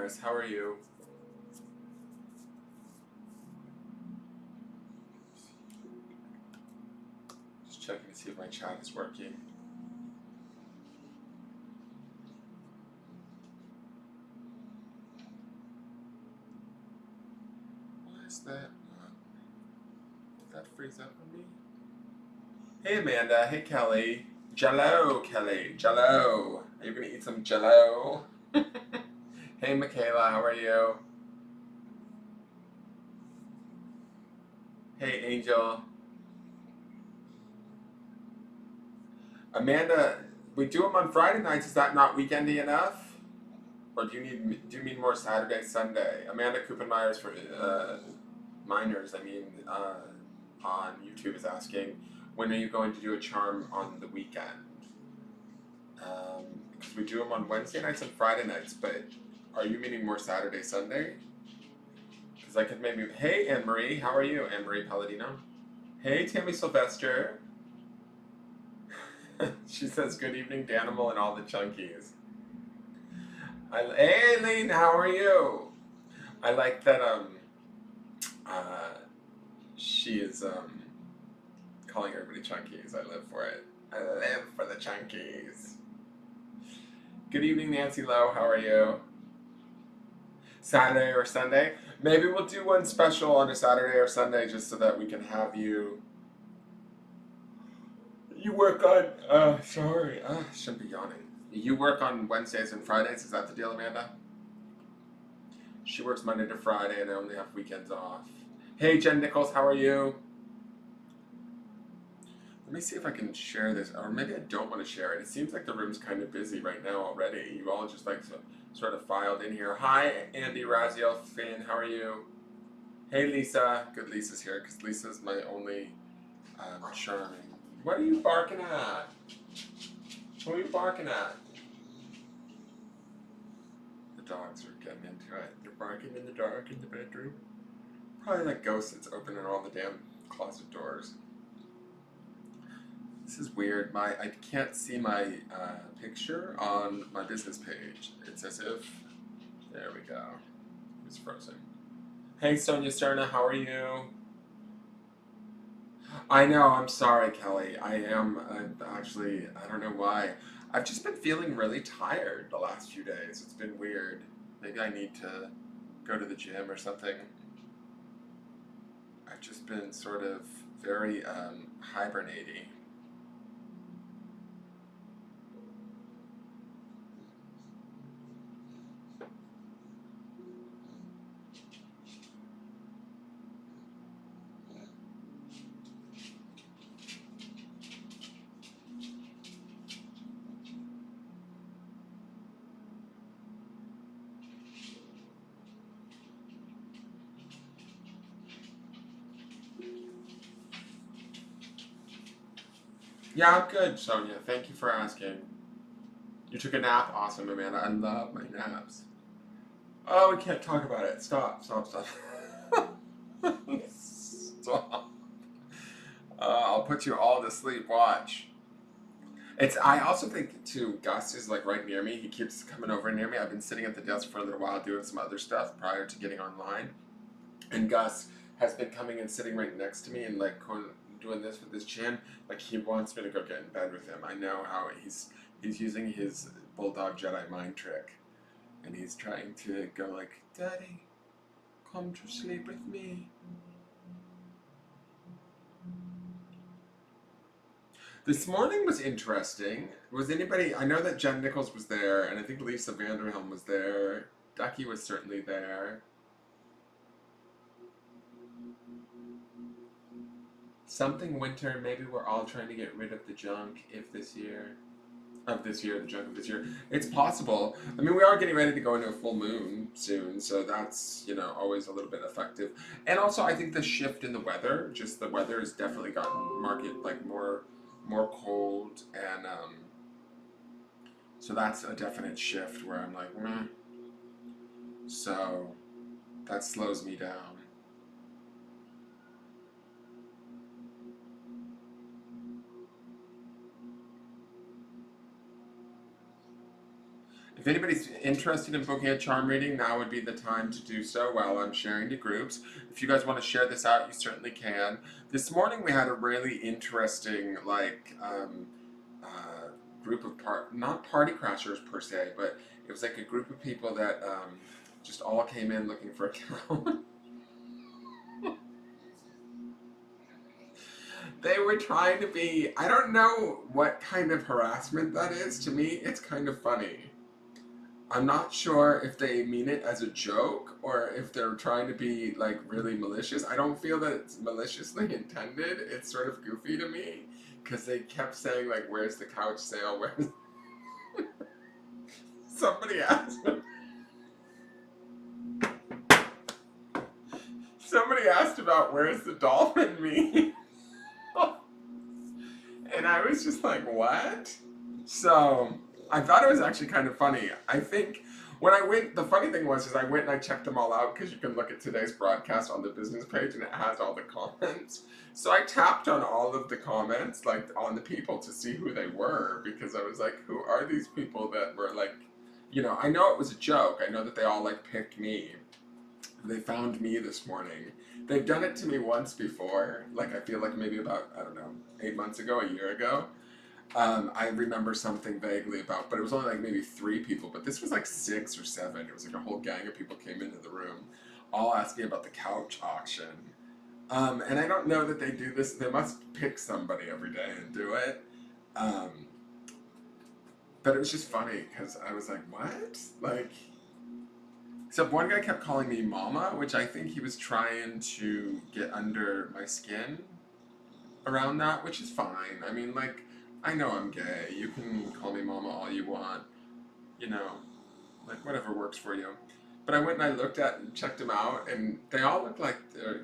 Paris. How are you? Just checking to see if my chat is working. Why is that? Did that freeze up on me? Hey Amanda. Hey Kelly. Jello, Kelly. Jello. Are you gonna eat some Jello? Hey Michaela. How are you? Hey Angel. Amanda. We do them on Friday nights. Is that not weekendy enough? Or do you mean more Saturday, Sunday? Amanda Kuppenmeyer's for minors. On YouTube is asking, when are you going to do a charm on the weekend? Because we do them on Wednesday nights and Friday nights, but are you meaning more Saturday, Sunday? Because I could maybe. Hey Anne Marie, how are you? Anne Marie Palladino. Hey Tammy Sylvester. She says good evening, Danimal and all the chunkies. Hey Aileen, how are you? I like that she is calling everybody chunkies. I live for it. I live for the chunkies. Good evening, Nancy Lowe. How are you? Saturday or Sunday? Maybe we'll do one special on a Saturday or Sunday just so that we can have you. You work on. Sorry. Shouldn't be yawning. You work on Wednesdays and Fridays. Is that the deal, Amanda? She works Monday to Friday and I only have weekends off. Hey, Jen Nichols. How are you? Let me see if I can share this, or maybe I don't want to share it. It seems like the room's kind of busy right now already. You all just sort of filed in here. Hi, Andy, Raziel, Finn, how are you? Hey, Lisa. Good, Lisa's here, because Lisa's my only charming. What are you barking at? What are you barking at? The dogs are getting into it. They're barking in the dark in the bedroom. Probably like ghosts that's opening all the damn closet doors. This is weird. I can't see my picture on my business page. It's as if, there we go. It's frozen. Hey Sonia Sterna, how are you? I know. I'm sorry, Kelly. I am actually. I don't know why. I've just been feeling really tired the last few days. It's been weird. Maybe I need to go to the gym or something. I've just been sort of very hibernating. Yeah, I'm good, Sonia. Thank you for asking. You took a nap? Awesome, Amanda. I love my naps. Oh, we can't talk about it. Stop, stop, stop. Stop. I'll put you all to sleep. Watch. I also think, too, Gus is like right near me. He keeps coming over near me. I've been sitting at the desk for a little while doing some other stuff prior to getting online. And Gus has been coming and sitting right next to me and like doing this with his chin. Like he wants me to go get in bed with him. I know how he's using his bulldog Jedi mind trick, and he's trying to go like, "Daddy, come to sleep with me." This morning was interesting. Was anybody? I know that Jen Nichols was there, and I think Lisa Vanderhelm was there. Ducky was certainly there. Something winter, maybe we're all trying to get rid of the junk if this year. The junk of this year. It's possible. I mean, we are getting ready to go into a full moon soon, so that's, always a little bit effective. And also, I think the shift in the weather, just the weather has definitely gotten like more cold, and so that's a definite shift where I'm like, meh. So that slows me down. If anybody's interested in booking a charm reading, now would be the time to do so while I'm sharing to groups. If you guys want to share this out, you certainly can. This morning we had a really interesting, group of not party crashers per se, but it was like a group of people that just all came in looking for a cow. They were trying to be, I don't know what kind of harassment that is. To me, it's kind of funny. I'm not sure if they mean it as a joke or if they're trying to be like really malicious. I don't feel that it's maliciously intended. It's sort of goofy to me because they kept saying like, "Where's the couch sale? Where's?" Somebody asked. Somebody asked about where's the dolphin meme, and I was just like, "What?" So I thought it was actually kind of funny. I think when I went, the funny thing was is I went and I checked them all out because you can look at today's broadcast on the business page and it has all the comments. So I tapped on all of the comments, like on the people to see who they were because I was like, who are these people that were like, I know it was a joke. I know that they all like picked me. They found me this morning. They've done it to me once before. Like I feel like maybe about, I don't know, 8 months ago, a year ago. I remember something vaguely about, but it was only like maybe 3 people, but this was like 6 or 7. It was like a whole gang of people came into the room, all asking about the couch auction. And I don't know that they do this. They must pick somebody every day and do it. Um, but it was just funny because I was like, what? Like, except one guy kept calling me mama, which I think he was trying to get under my skin around that, which is fine. I mean, like, I know I'm gay. You can call me mama all you want. You know, like, whatever works for you. But I went and I looked at and checked them out, and they all look like they're,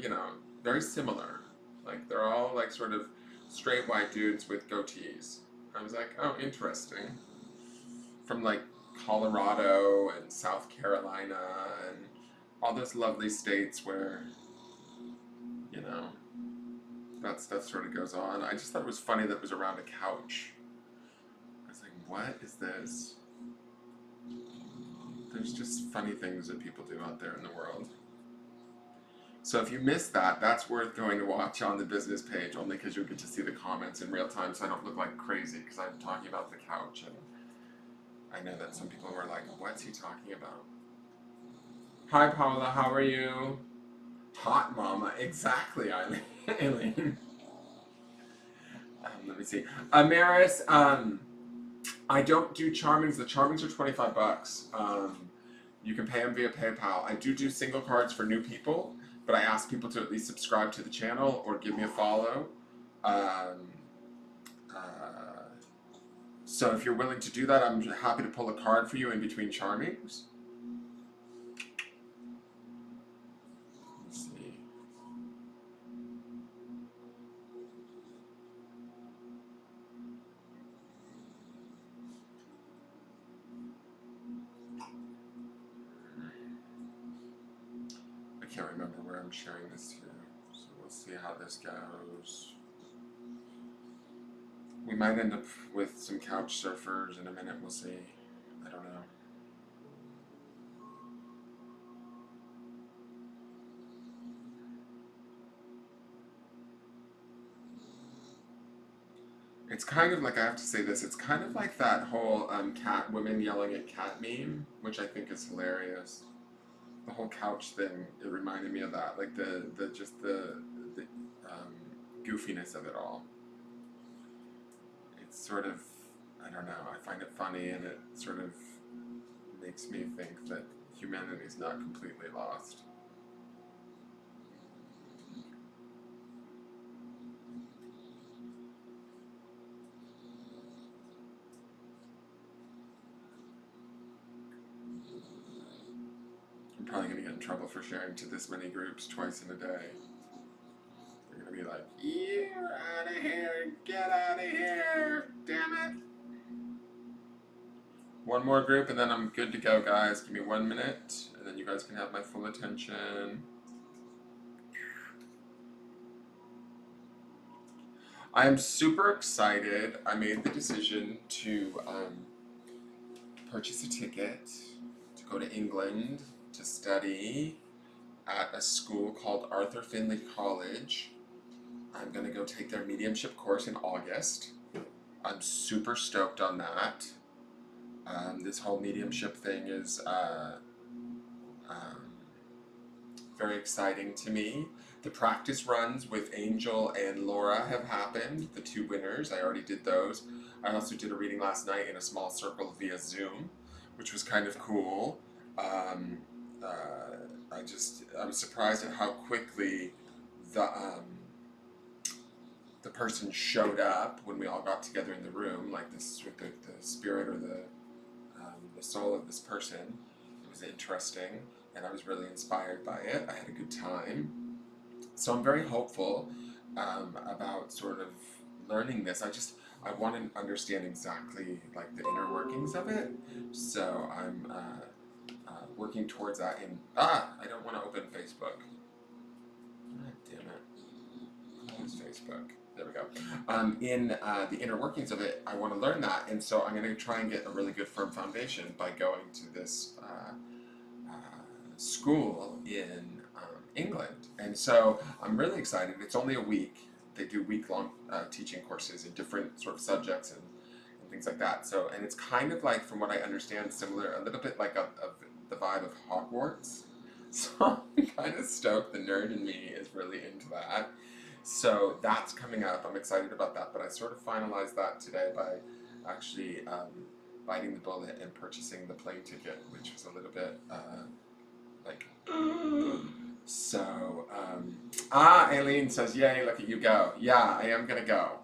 very similar. Like, they're all, like, sort of straight white dudes with goatees. I was like, oh, interesting. From, like, Colorado and South Carolina and all those lovely states where, you know, that stuff sort of goes on. I just thought it was funny that it was around a couch. I was like, what is this? There's just funny things that people do out there in the world. So if you missed that, that's worth going to watch on the business page, only because you'll get to see the comments in real time so I don't look like crazy because I'm talking about the couch. And I know that some people were like, what's he talking about? Hi, Paula, how are you? Hot mama, exactly, Eileen. Let me see. Amaris, I don't do charmings. The charmings are $25. You can pay them via PayPal. I do single cards for new people, but I ask people to at least subscribe to the channel or give me a follow. Um, so if you're willing to do that, I'm happy to pull a card for you in between charmings. Let's see. I can't remember where I'm sharing this to, so we'll see how this goes. We might end up with some couch surfers in a minute, we'll see. I don't know. It's kind of like, I have to say this, it's kind of like that whole cat, women yelling at cat meme, which I think is hilarious. The whole couch thing, it reminded me of that, like the goofiness of it all. It's sort of, I don't know, I find it funny and it sort of makes me think that humanity is not completely lost. I'm probably going to get in trouble for sharing to this many groups twice in a day. They're going to be like, you're out of here, get out of here, damn it. One more group and then I'm good to go, guys. Give me 1 minute and then you guys can have my full attention. I am super excited. I made the decision to purchase a ticket to go to England to study at a school called Arthur Findlay College. I'm going to go take their mediumship course in August. I'm super stoked on that. This whole mediumship thing is very exciting to me. The practice runs with Angel and Laura have happened, the two winners. I already did those. I also did a reading last night in a small circle via Zoom, which was kind of cool. I was surprised at how quickly the person showed up when we all got together in the room, like this with the spirit or the soul of this person. It was interesting, and I was really inspired by it. I had a good time. So I'm very hopeful about sort of learning this. I want to understand exactly like the inner workings of it. So I'm working towards that. I don't want to open Facebook. God damn it. Close Facebook. There we go. In the inner workings of it, I want to learn that, and so I'm going to try and get a really good firm foundation by going to this school in England. And so I'm really excited. It's only a week. They do week-long teaching courses in different sort of subjects and things like that. So, and it's kind of like, from what I understand, similar, a little bit like of the vibe of Hogwarts. So I'm kind of stoked. The nerd in me is really into that. So that's coming up. I'm excited about that. But I sort of finalized that today by actually biting the bullet and purchasing the plane ticket, which was a little bit like... So, Aileen says, yay, look at you go. Yeah, I am going to go.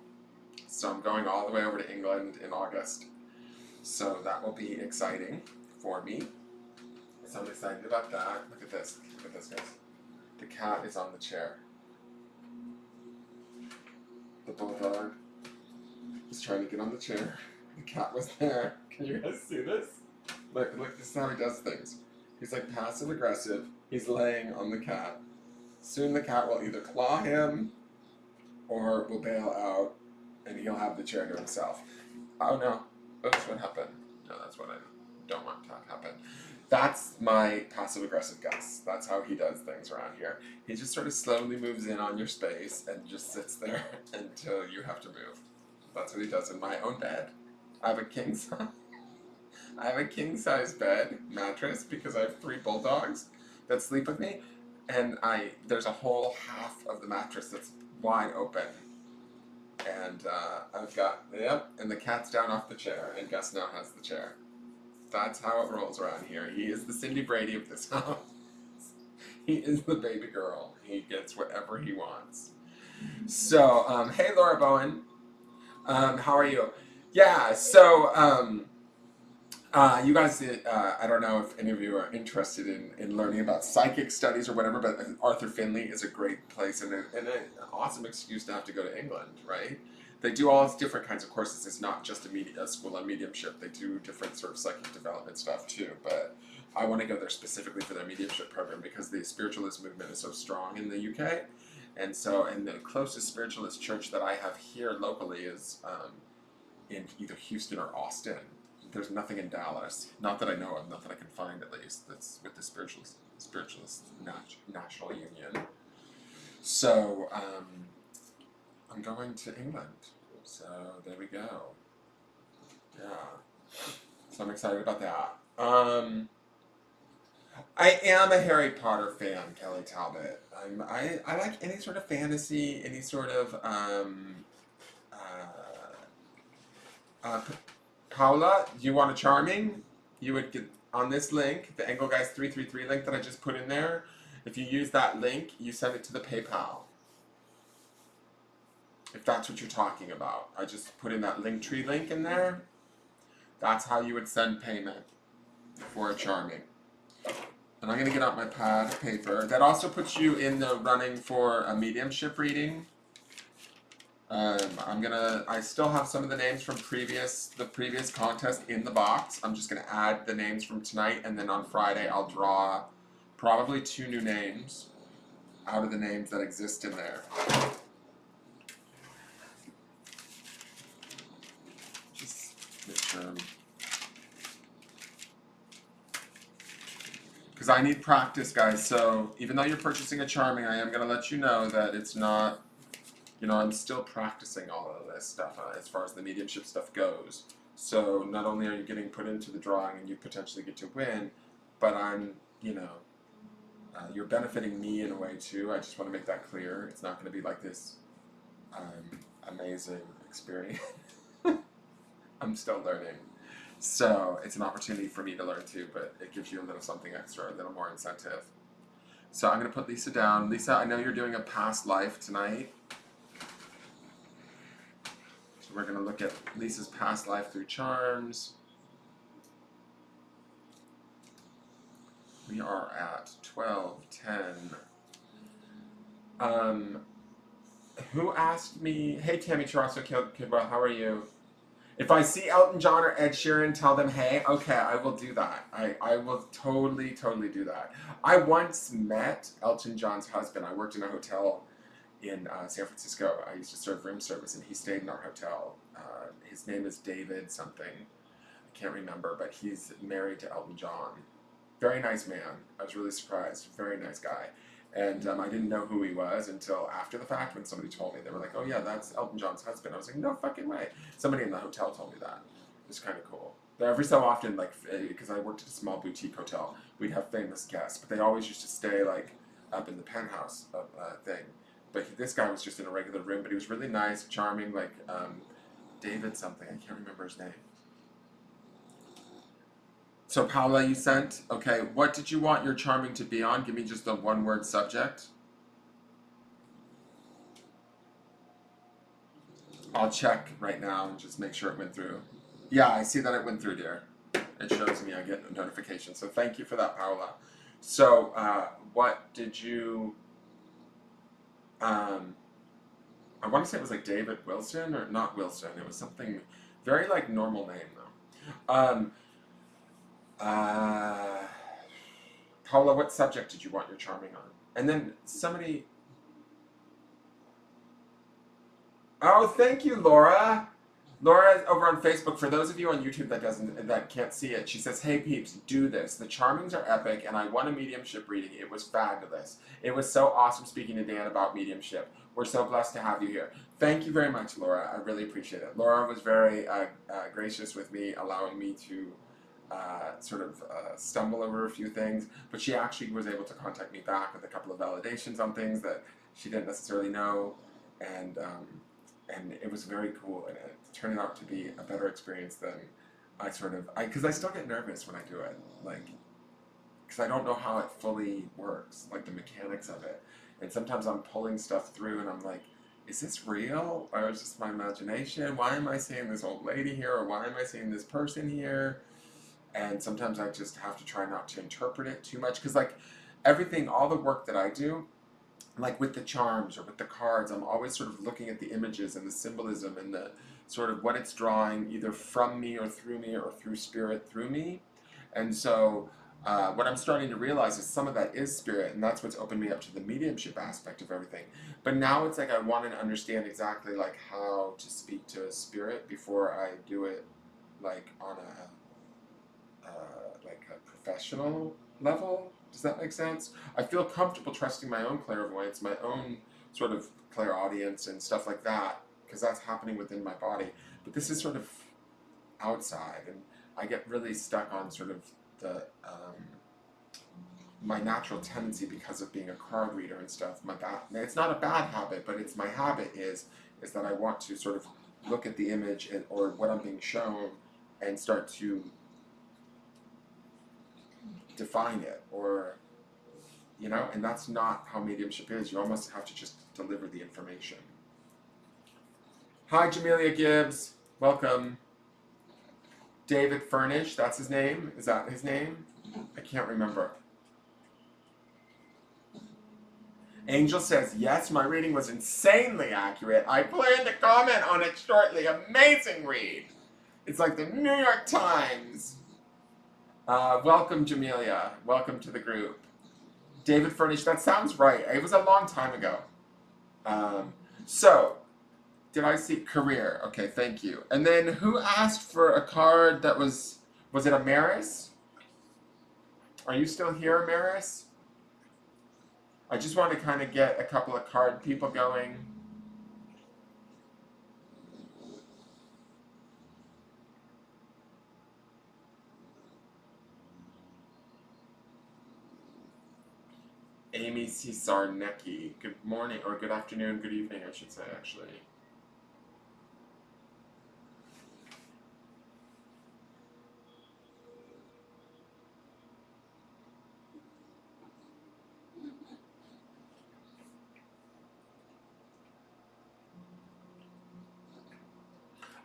So I'm going all the way over to England in August. So that will be exciting for me. So I'm excited about that. Look at this. Look at this, guys. The cat is on the chair. The bulldog is trying to get on the chair. The cat was there. Can you guys see this? Look, this is how he does things. He's like passive aggressive. He's laying on the cat. Soon the cat will either claw him or will bail out and he'll have the chair to himself. Oh no, that's what happened. No, that's what I don't want to happen. That's my passive aggressive Gus. That's how he does things around here. He just sort of slowly moves in on your space and just sits there until you have to move. That's what he does in my own bed. I have a king size bed mattress because I have 3 bulldogs that sleep with me, and there's a whole half of the mattress that's wide open, and I've got and the cat's down off the chair, and Gus now has the chair. That's how it rolls around here. He is the Cindy Brady of this house. He is the baby girl. He gets whatever he wants. So, hey Laura Bowen, how are you? Yeah, so you guys, I don't know if any of you are interested in learning about psychic studies or whatever, but Arthur Findlay is a great place and an awesome excuse to have to go to England, right? They do all different kinds of courses. It's not just a school on mediumship. They do different sort of psychic development stuff too, but I want to go there specifically for their mediumship program because the spiritualist movement is so strong in the UK. And the closest spiritualist church that I have here locally is in either Houston or Austin. There's nothing in Dallas, not that I know of, not that I can find at least, that's with the Spiritualist National Union. So I'm going to England. So there we go. Yeah. So I'm excited about that. I am a Harry Potter fan, Kelly Talbot. I like any sort of fantasy, any sort of Paula, do you want a charming? You would get on this link, the Engelgeist 333 link that I just put in there. If you use that link, you send it to the PayPal. If that's what you're talking about. I just put in that Linktree link in there. That's how you would send payment for a charming. And I'm going to get out my pad of paper. That also puts you in the running for a mediumship reading. I still have some of the names from the previous contest in the box. I'm just gonna add the names from tonight, and then on Friday I'll draw probably 2 new names out of the names that exist in there. Just make sure because I need practice, guys. So even though you're purchasing a charming, I am going to let you know that it's not, I'm still practicing all of this stuff as far as the mediumship stuff goes. So not only are you getting put into the drawing and you potentially get to win, but I'm, you're benefiting me in a way too. I just want to make that clear. It's not going to be like this amazing experience. I'm still learning. So it's an opportunity for me to learn too, but it gives you a little something extra, a little more incentive. So I'm going to put Lisa down. Lisa, I know you're doing a past life tonight. So we're going to look at Lisa's past life through charms. We are at 12:10. Who asked me, hey Tammy Charasso Kidwell, how are you? If I see Elton John or Ed Sheeran, tell them, hey, okay, I will do that. I will totally do that. I once met Elton John's husband. I worked in a hotel in San Francisco. I used to serve room service, and he stayed in our hotel. His name is David something. I can't remember, but he's married to Elton John. Very nice man. I was really surprised. Very nice guy. And I didn't know who he was until after the fact when somebody told me. They were like, oh yeah, that's Elton John's husband. I was like, no fucking way. Somebody in the hotel told me that. It was kind of cool. But every so often, like, because I worked at a small boutique hotel, we'd have famous guests, but they always used to stay like up in the penthouse thing. But this guy was just in a regular room, but he was really nice, charming, like David something. I can't remember his name. So Paula, you sent, okay, what did you want your charming to be on? Give me just a one-word subject. I'll check right now and just make sure it went through. Yeah, I see that it went through, dear. It shows me, I get a notification. So thank you for that, Paula. So what did you, I want to say it was like David Wilson, or not Wilson. It was something very like normal name though. Paula, what subject did you want your charming on? And then somebody. Oh, thank you, Laura. Laura over on Facebook. For those of you on YouTube that can't see it, she says, "Hey peeps, do this. The charmings are epic, and I won a mediumship reading. It was fabulous. It was so awesome speaking to Dan about mediumship. We're so blessed to have you here." Thank you very much, Laura. I really appreciate it. Laura was very gracious with me, allowing me to stumble over a few things, but she actually was able to contact me back with a couple of validations on things that she didn't necessarily know, and it was very cool, and it turned out to be a better experience than because I still get nervous when I do it, like, because I don't know how it fully works, like the mechanics of it, and sometimes I'm pulling stuff through and I'm like, is this real, or is this my imagination? Why am I seeing this old lady here, or why am I seeing this person here? And sometimes I just have to try not to interpret it too much, because like everything, all the work that I do, like with the charms or with the cards, I'm always sort of looking at the images and the symbolism and the sort of what it's drawing either from me or through spirit through me. And so what I'm starting to realize is some of that is spirit, and that's what's opened me up to the mediumship aspect of everything. But now it's like I want to understand exactly like how to speak to a spirit before I do it like on a professional level. Does that make sense? I feel comfortable trusting my own clairvoyance, my own sort of clairaudience and stuff like that, because that's happening within my body. But this is sort of outside, and I get really stuck on sort of the my natural tendency because of being a card reader and stuff. It's not a bad habit, but it's my habit is that I want to sort of look at the image or what I'm being shown and start to define it, or and that's not how mediumship is. You almost have to just deliver the information. Hi, Jamelia Gibbs, welcome. David Furnish, that's his name. Is that his name? I can't remember. Angel says, yes, my reading was insanely accurate. I plan to comment on it shortly. Amazing read. It's like the New York Times. Welcome, Jamelia. Welcome to the group. David Furnish, that sounds right. It was a long time ago. So, did I see career? Okay, thank you. And then who asked for a card that was it a Maris? Are you still here, Maris? I just want to kind of get a couple of card people going. Amy Cisarnecki. Good morning, or good afternoon, good evening, I should say, actually.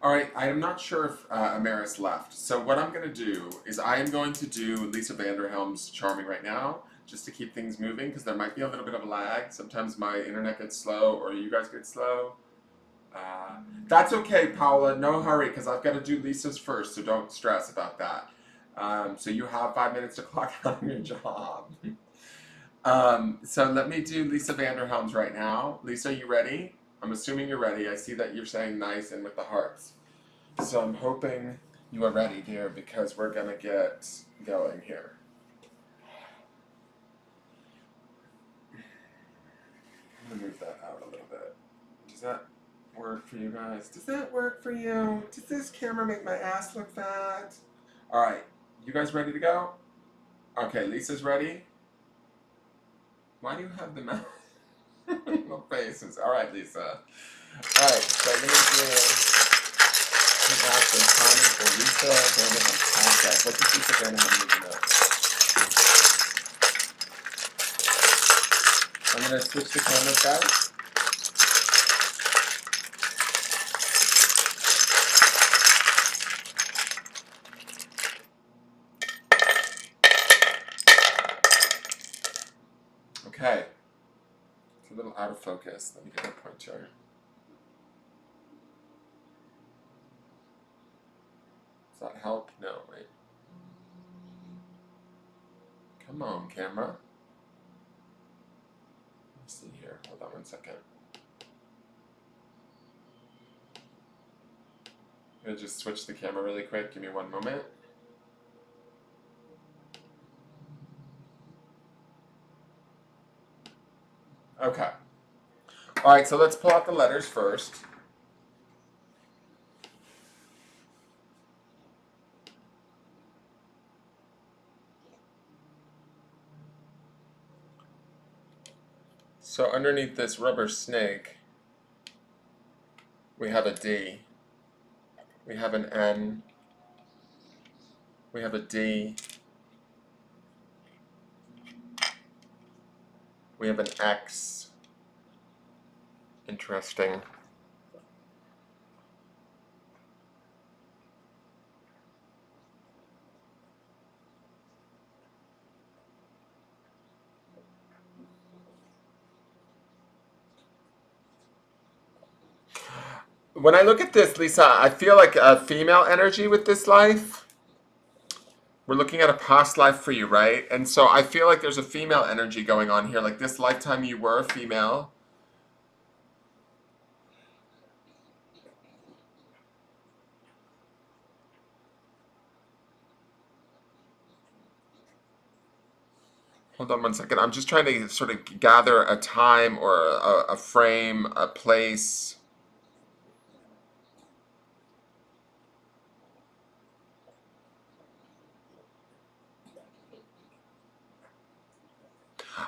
All right, I am not sure if Amaris left. So what I'm going to do is I am going to do Lisa Vanderhelm's Charming right now, just to keep things moving, because there might be a little bit of a lag. Sometimes my internet gets slow, or you guys get slow. That's okay, Paula. No hurry, because I've got to do Lisa's first, so don't stress about that. So you have 5 minutes to clock out on your job. So let me do Lisa Vanderhelm's right now. Lisa, are you ready? I'm assuming you're ready. I see that you're saying nice and with the hearts. So I'm hoping you are ready, dear, because we're going to get going here. I'm going to move that out a little bit. Does that work for you guys? Does that work for you? Does this camera make my ass look fat? All right. You guys ready to go? Okay, Lisa's ready. Why do you have the mouth? No faces. All right, Lisa. All right, so I'm going to ask some comments for Lisa Vanderham podcast. What does Lisa Vanderham need to know? I'm going to switch the cameras, guys. Okay. It's a little out of focus. Let me get my pointer. Does that help? No, wait. Come on, camera. Let me see here. Hold on one second. I'm going to just switch the camera really quick. Give me one moment. Okay. All right, so let's pull out the letters first. So underneath this rubber snake, we have a D. We have an N. We have a D. We have an X. Interesting. When I look at this, Lisa, I feel like a female energy with this life. We're looking at a past life for you, right? And so I feel like there's a female energy going on here. Like this lifetime you were a female. Hold on one second. I'm just trying to sort of gather a time or a frame, a place.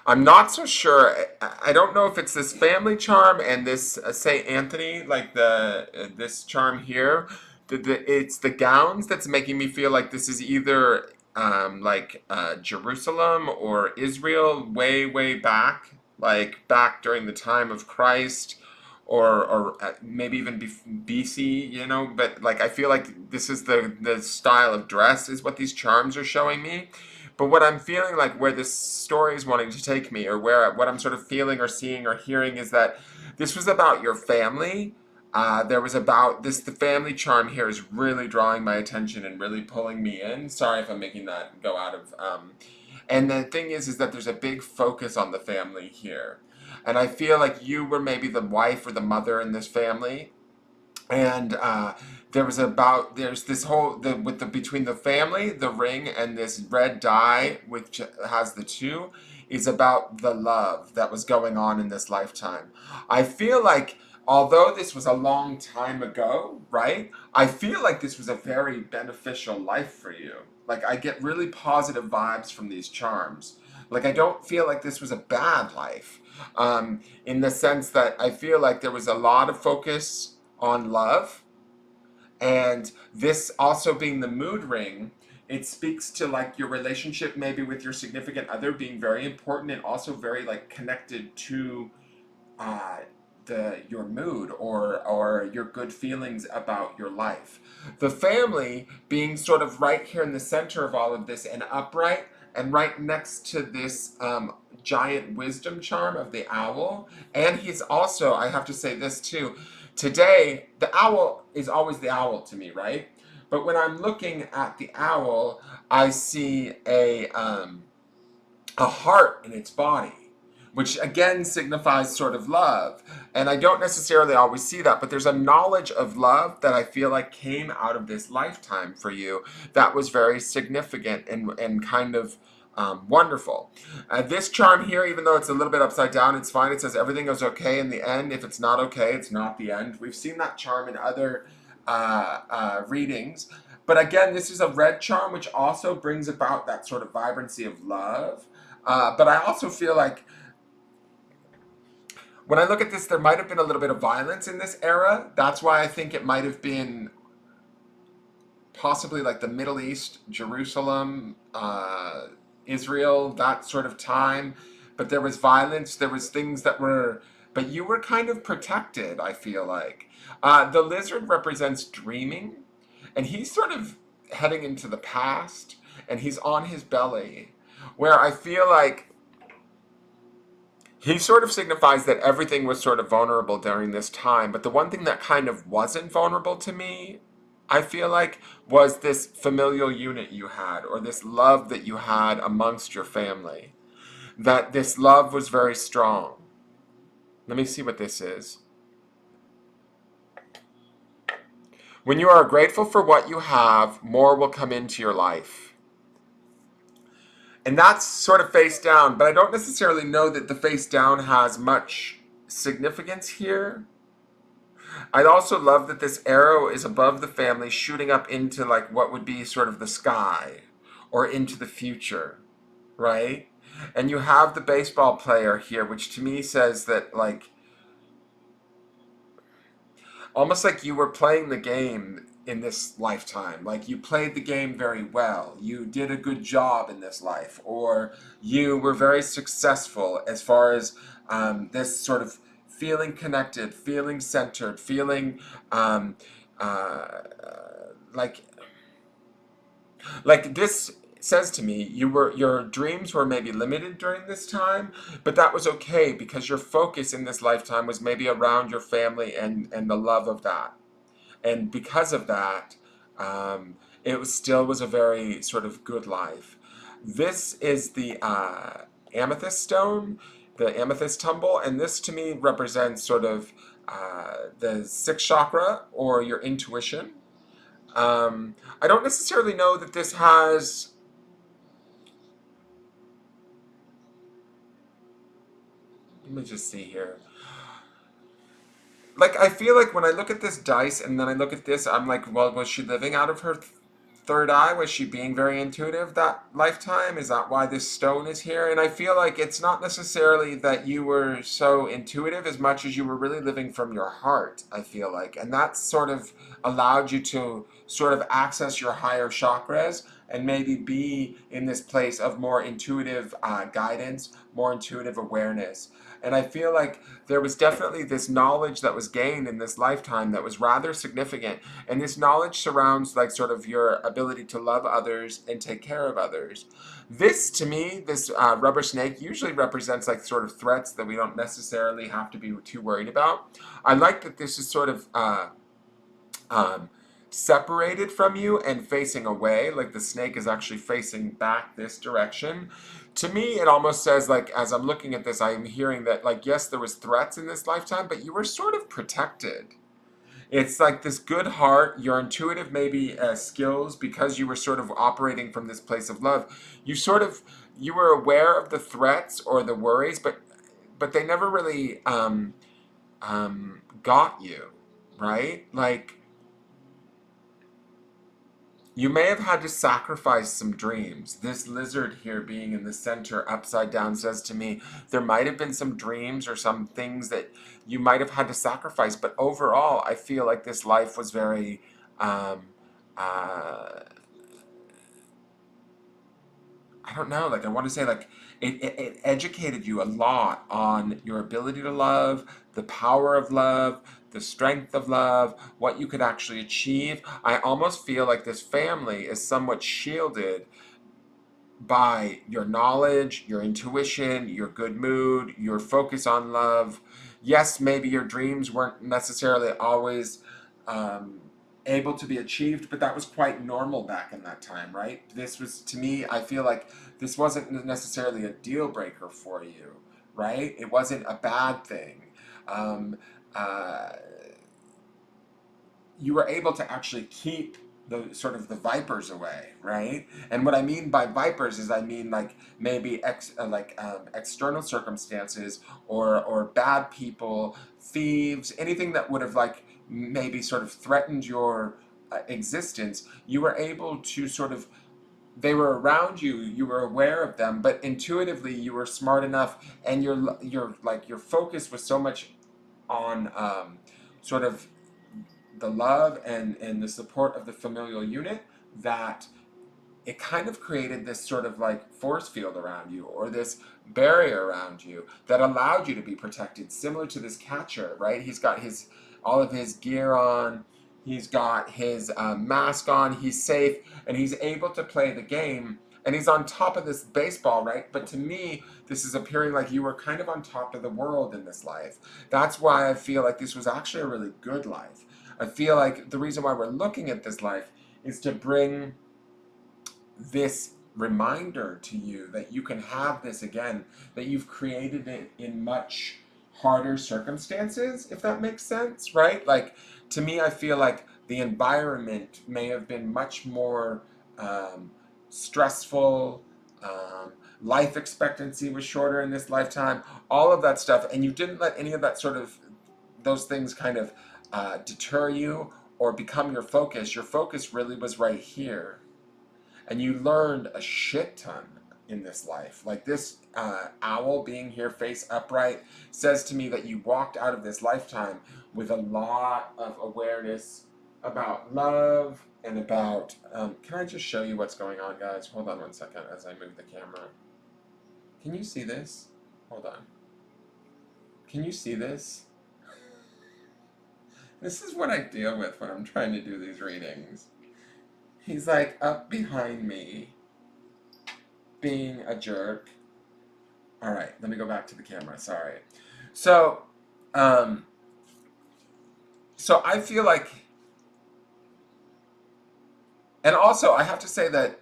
I'm not so sure. I don't know if it's this family charm and this Saint Anthony, like the this charm here. It's the gowns that's making me feel like this is either Jerusalem or Israel, way back, like back during the time of Christ, or maybe even BC. You know. But like I feel like this is the style of dress is what these charms are showing me. But what I'm feeling like where this story is wanting to take me, or where what I'm sort of feeling or seeing or hearing is that this was about your family. There was about this, the family charm here is really drawing my attention and really pulling me in. Sorry if I'm making that go out of. And the thing is that there's a big focus on the family here. And I feel like you were maybe the wife or the mother in this family. And there's this whole with the between the family, the ring, and this red die which has the two, is about the love that was going on in this lifetime. I feel like although this was a long time ago, right? I feel like this was a very beneficial life for you. Like I get really positive vibes from these charms. Like I don't feel like this was a bad life. In the sense that I feel like there was a lot of focus on love, and this also being the mood ring, it speaks to like your relationship maybe with your significant other being very important and also very like connected to uh, the your mood or your good feelings about your life. The family being sort of right here in the center of all of this and upright and right next to this giant wisdom charm of the owl. And he's also, I have to say this too, today the owl is always the owl to me, right? But when I'm looking at the owl, I see a heart in its body, which again signifies sort of love. And I don't necessarily always see that, but there's a knowledge of love that I feel like came out of this lifetime for you that was very significant and kind of wonderful. This charm here, even though it's a little bit upside down, it's fine. It says everything is okay in the end. If it's not okay, it's not the end. We've seen that charm in other readings. But again, this is a red charm, which also brings about that sort of vibrancy of love. But I also feel like when I look at this, there might have been a little bit of violence in this era. That's why I think it might have been possibly like the Middle East, Jerusalem, Israel, that sort of time. But there was violence, there was things that were, but you were kind of protected, I feel like. The lizard represents dreaming, and he's sort of heading into the past, and he's on his belly, where I feel like he sort of signifies that everything was sort of vulnerable during this time, but the one thing that kind of wasn't vulnerable to me, I feel like, was this familial unit you had, or this love that you had amongst your family. That this love was very strong. Let me see what this is. When you are grateful for what you have, more will come into your life. And that's sort of face down, but I don't necessarily know that the face down has much significance here. I'd also love that this arrow is above the family, shooting up into like what would be sort of the sky or into the future, right? And you have the baseball player here, which to me says that like almost like you were playing the game in this lifetime. Like you played the game very well. You did a good job in this life, or you were very successful as far as this sort of feeling connected, feeling centered, feeling um, uh, like this says to me your dreams were maybe limited during this time, but that was okay because your focus in this lifetime was maybe around your family and the love of that, and because of that, it was still was a very sort of good life. This is the amethyst stone, the amethyst tumble, and this to me represents sort of the sixth chakra or your intuition. I don't necessarily know that this has. Let me just see here. Like I feel like when I look at this dice and then I look at this, I'm like, well, was she living out of her third eye? Was she being very intuitive that lifetime? Is that why this stone is here? And I feel like it's not necessarily that you were so intuitive as much as you were really living from your heart, I feel like. And that sort of allowed you to sort of access your higher chakras and maybe be in this place of more intuitive guidance, more intuitive awareness. And I feel like there was definitely this knowledge that was gained in this lifetime that was rather significant. And this knowledge surrounds like sort of your ability to love others and take care of others. This, to me, this rubber snake usually represents like sort of threats that we don't necessarily have to be too worried about. I like that this is sort of um, separated from you and facing away, like the snake is actually facing back this direction. To me, it almost says like as I'm looking at this, I'm hearing that like yes, there was threats in this lifetime, but you were sort of protected It's like this good heart, your intuitive maybe skills, because you were sort of operating from this place of love. You sort of you were aware of the threats or the worries, but they never really got you, right? Like you may have had to sacrifice some dreams. This lizard here being in the center upside down says to me there might have been some dreams or some things that you might have had to sacrifice, but overall, I feel like this life was very um, uh, I don't know, like I want to say like it educated you a lot on your ability to love, the power of love, the strength of love, what you could actually achieve. I almost feel like this family is somewhat shielded by your knowledge, your intuition, your good mood, your focus on love. Yes, maybe your dreams weren't necessarily always um, able to be achieved, but that was quite normal back in that time, right? This was, to me, I feel like this wasn't necessarily a deal breaker for you, right? It wasn't a bad thing. Um, uh, you were able to actually keep the sort of the vipers away, right? And what I mean by vipers is I mean like maybe external circumstances or bad people, thieves, anything that would have like maybe sort of threatened your existence. You were able to sort of they were around you, you were aware of them, but intuitively you were smart enough, and your focus was so much on sort of the love and the support of the familial unit that it kind of created this sort of like force field around you or this barrier around you that allowed you to be protected, similar to this catcher, right? He's got his all of his gear on, he's got his mask on, he's safe, and he's able to play the game, and he's on top of this baseball, right? But to me, this is appearing like you were kind of on top of the world in this life. That's why I feel like this was actually a really good life. I feel like the reason why we're looking at this life is to bring this reminder to you that you can have this again, that you've created it in much harder circumstances, if that makes sense, right? Like, to me, I feel like the environment may have been much more um, stressful. Life expectancy was shorter in this lifetime, all of that stuff, and you didn't let any of that sort of those things kind of deter you or become your focus. Your focus really was right here, and you learned a shit ton in this life. Like this owl being here face upright says to me that you walked out of this lifetime with a lot of awareness about love and about. Can I just show you what's going on, guys? Hold on one second as I move the camera. Can you see this? Hold on. Can you see this? This is what I deal with when I'm trying to do these readings. He's like up behind me, being a jerk. All right, let me go back to the camera. Sorry. So, um, so I feel like, and also I have to say that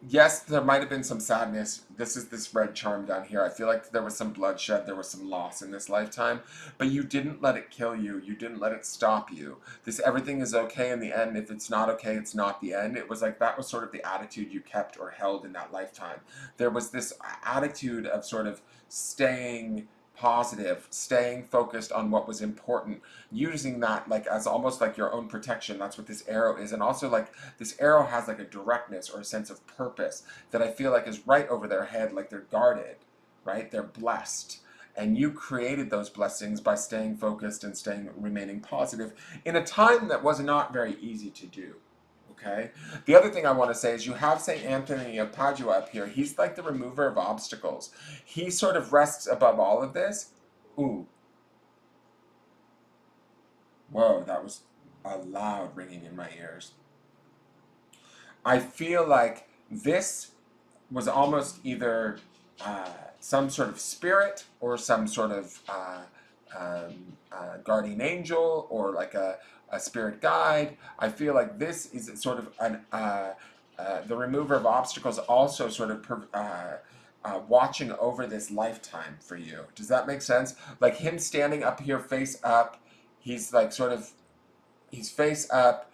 yes, there might have been some sadness. This is this red charm down here. I feel like there was some bloodshed, there was some loss in this lifetime, but you didn't let it kill you. You didn't let it stop you. This everything is okay in the end. If it's not okay, it's not the end. It was like that was sort of the attitude you kept or held in that lifetime. There was this attitude of sort of staying positive, staying focused on what was important, using that like as almost like your own protection. That's what this arrow is. And also like this arrow has like a directness or a sense of purpose that I feel like is right over their head, like they're guarded, right? They're blessed. And you created those blessings by staying focused and remaining positive in a time that was not very easy to do. Okay. The other thing I want to say is you have St. Anthony of Padua up here. He's like the remover of obstacles. He sort of rests above all of this. Ooh, whoa, that was a loud ringing in my ears. I feel like this was almost either some sort of spirit or some sort of guardian angel or like a spirit guide. I feel like this is sort of the remover of obstacles, also sort of watching over this lifetime for you. Does that make sense? Like him standing up here face up, he's like sort of, he's face up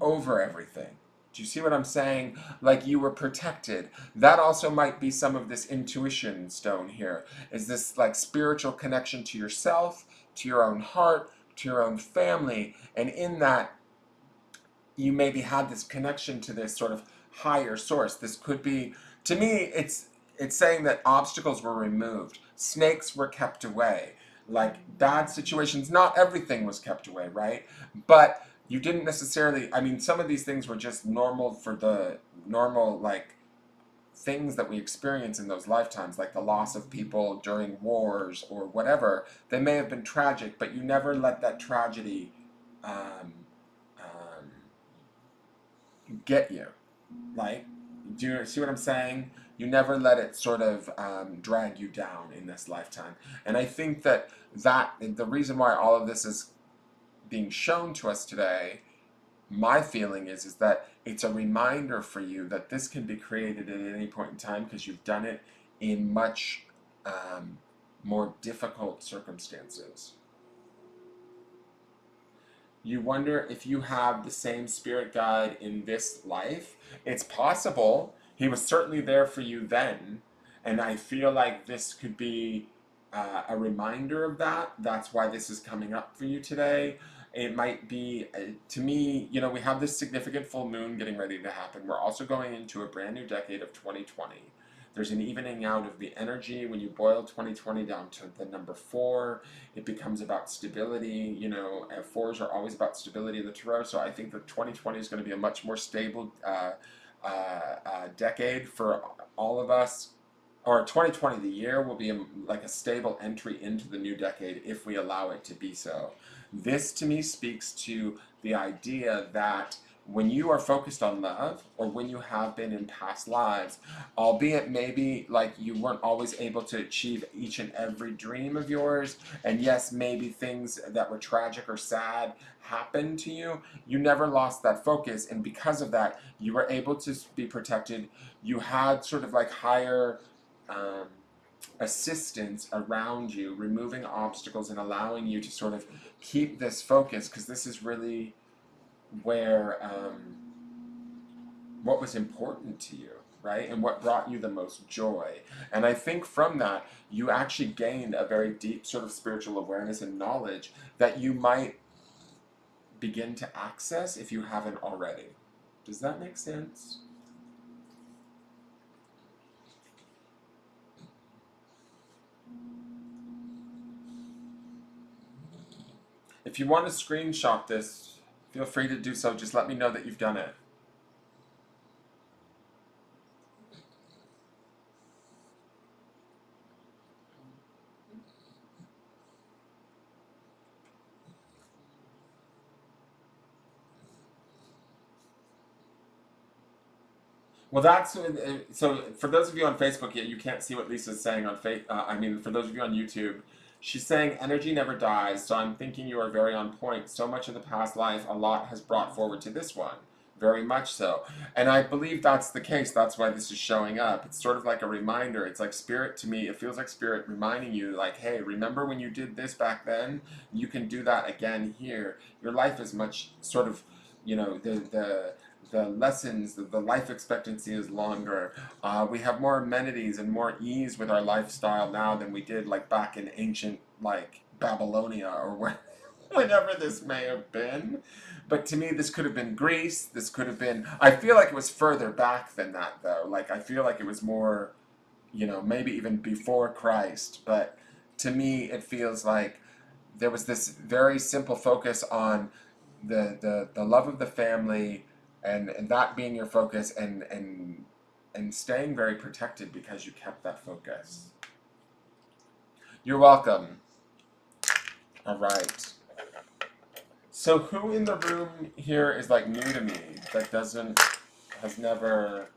over everything. Do you see what I'm saying? Like you were protected. That also might be some of this intuition stone here. Is this like spiritual connection to yourself, to your own heart, to your own family, and in that you maybe had this connection to this sort of higher source. This could be, to me, it's saying that obstacles were removed, snakes were kept away, like bad situations. Not everything was kept away, right? But you didn't necessarily. I mean, some of these things were just normal for the normal like things that we experience in those lifetimes, like the loss of people during wars or whatever. They may have been tragic, but you never let that tragedy um, um, get you. Like, do you see what I'm saying? You never let it sort of drag you down in this lifetime. And I think that the reason why all of this is being shown to us today, my feeling is that it's a reminder for you that this can be created at any point in time because you've done it in much more difficult circumstances. You wonder if you have the same spirit guide in this life. It's possible. He was certainly there for you then. And I feel like this could be a reminder of that. That's why this is coming up for you today. It might be, to me, you know, we have this significant full moon getting ready to happen. We're also going into a brand new decade of 2020. There's an evening out of the energy. When you boil 2020 down to the number 4, it becomes about stability. You know, fours are always about stability in the tarot. So I think that 2020 is going to be a much more stable decade for all of us. Or 2020, the year, will be like a stable entry into the new decade if we allow it to be so. This to me speaks to the idea that when you are focused on love, or when you have been in past lives, albeit maybe like you weren't always able to achieve each and every dream of yours, and yes, maybe things that were tragic or sad happened to you, you never lost that focus, and because of that, you were able to be protected. You had sort of like higher um, assistance around you, removing obstacles and allowing you to sort of keep this focus, because this is really where what was important to you, right? And what brought you the most joy. And I think from that, you actually gained a very deep sort of spiritual awareness and knowledge that you might begin to access if you haven't already. Does that make sense? If you want to screenshot this, feel free to do so. Just let me know that you've done it. Well, that's so. For those of you on Facebook, yeah, you can't see what Lisa's saying on I mean, for those of you on YouTube, she's saying energy never dies. So I'm thinking you are very on point. So much of the past life, a lot has brought forward to this one. Very much so. And I believe that's the case. That's why this is showing up. It's sort of like a reminder. It's like spirit to me. It feels like spirit reminding you, like, hey, remember when you did this back then? You can do that again here. Your life is much sort of, you know, the lessons, the life expectancy is longer. We have more amenities and more ease with our lifestyle now than we did like back in ancient like Babylonia or where, whenever this may have been. But to me, this could have been Greece. This could have been. I feel like it was further back than that, though. Like I feel like it was more, you know, maybe even before Christ. But to me, it feels like there was this very simple focus on the love of the family, and that being your focus, and staying very protected because you kept that focus. You're welcome. All right. So who in the room here is like new to me, that doesn't, has never,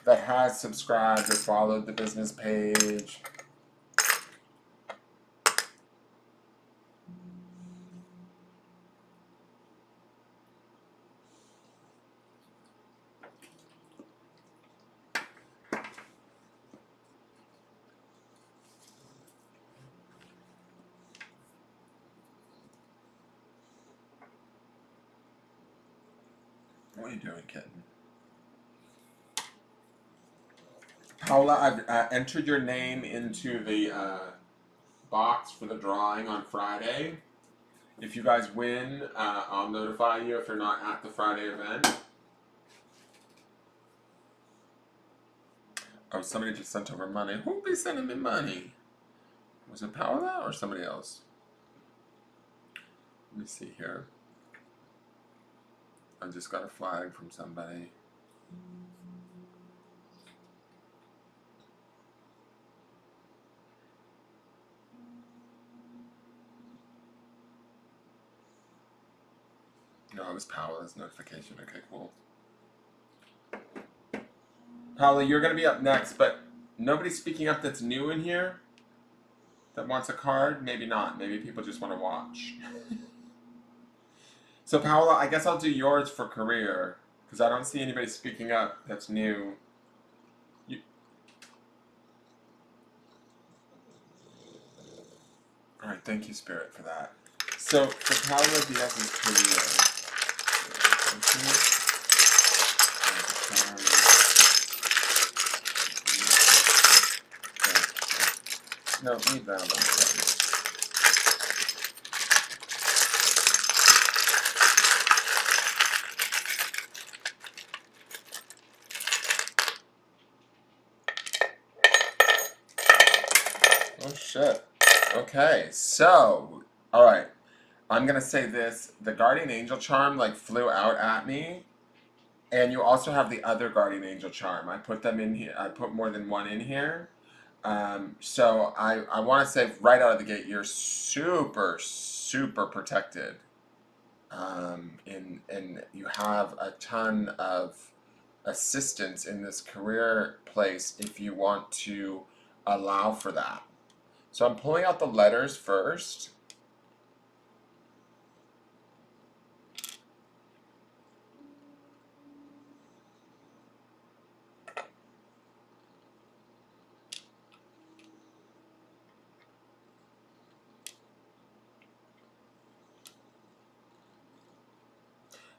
that has subscribed or followed the business page? What are you doing, kitten? Paula, I've entered your name into the box for the drawing on Friday. If you guys win, I'll notify you if you're not at the Friday event. Oh, somebody just sent over money. Who'll be sending me money? Was it Paula or somebody else? Let me see here. I just got a flag from somebody. No, it was Paula's notification. Okay, cool. Paula, you're going to be up next, but nobody's speaking up that's new in here that wants a card? Maybe not. Maybe people just want to watch. So, Paula, I guess I'll do yours for career, because I don't see anybody speaking up that's new. Alright, thank you, Spirit, for that. So, for Paula Diaz's career... No, leave that alone. Oh shit. Okay, so, alright. I'm gonna say this. The Guardian Angel Charm, like, flew out at me. And you also have the other Guardian Angel Charm. I put them in here. I put more than one in here. So I want to say right out of the gate, you're super, super protected. And you have a ton of assistance in this career place if you want to allow for that. So I'm pulling out the letters first.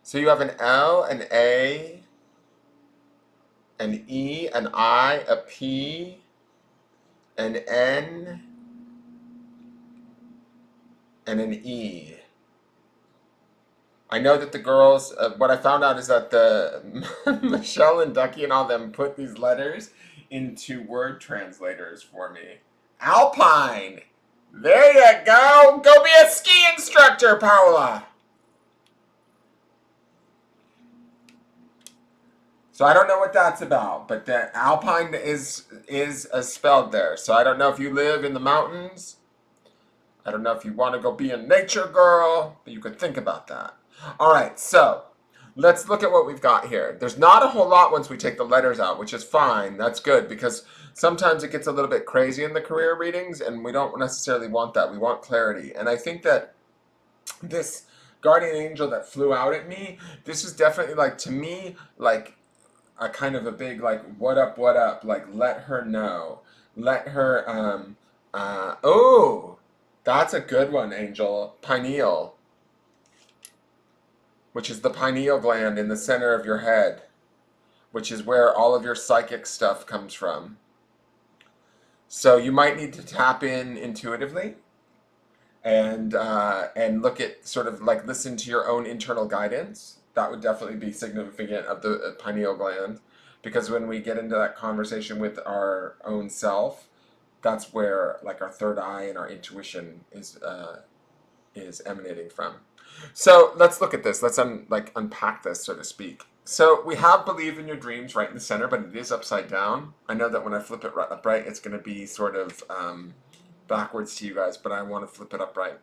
So you have an L, an A, an E, an I, a P, an N, and an E. I know that the girls, what I found out is that the Michelle and Ducky and all them put these letters into word translators for me. Alpine! There you go! Go be a ski instructor, Paula! So I don't know what that's about, but the Alpine is spelled there. So I don't know if you live in the mountains. I don't know if you want to go be a nature girl, but you could think about that. All right, so let's look at what we've got here. There's not a whole lot once we take the letters out, which is fine. That's good because sometimes it gets a little bit crazy in the career readings, and we don't necessarily want that. We want clarity. And I think that this guardian angel that flew out at me, this is definitely like, to me, like a kind of a big like what up, like let her know, let her oh, that's a good one, Angel. Pineal, which is the pineal gland in the center of your head, which is where all of your psychic stuff comes from. So you might need to tap in intuitively and look at sort of like listen to your own internal guidance. That would definitely be significant of the pineal gland, because when we get into that conversation with our own self, that's where like our third eye and our intuition is emanating from. So let's look at this. Let's unpack this, so to speak. So we have believe in your dreams right in the center, but it is upside down. I know that when I flip it right upright, it's going to be sort of backwards to you guys, but I want to flip it upright.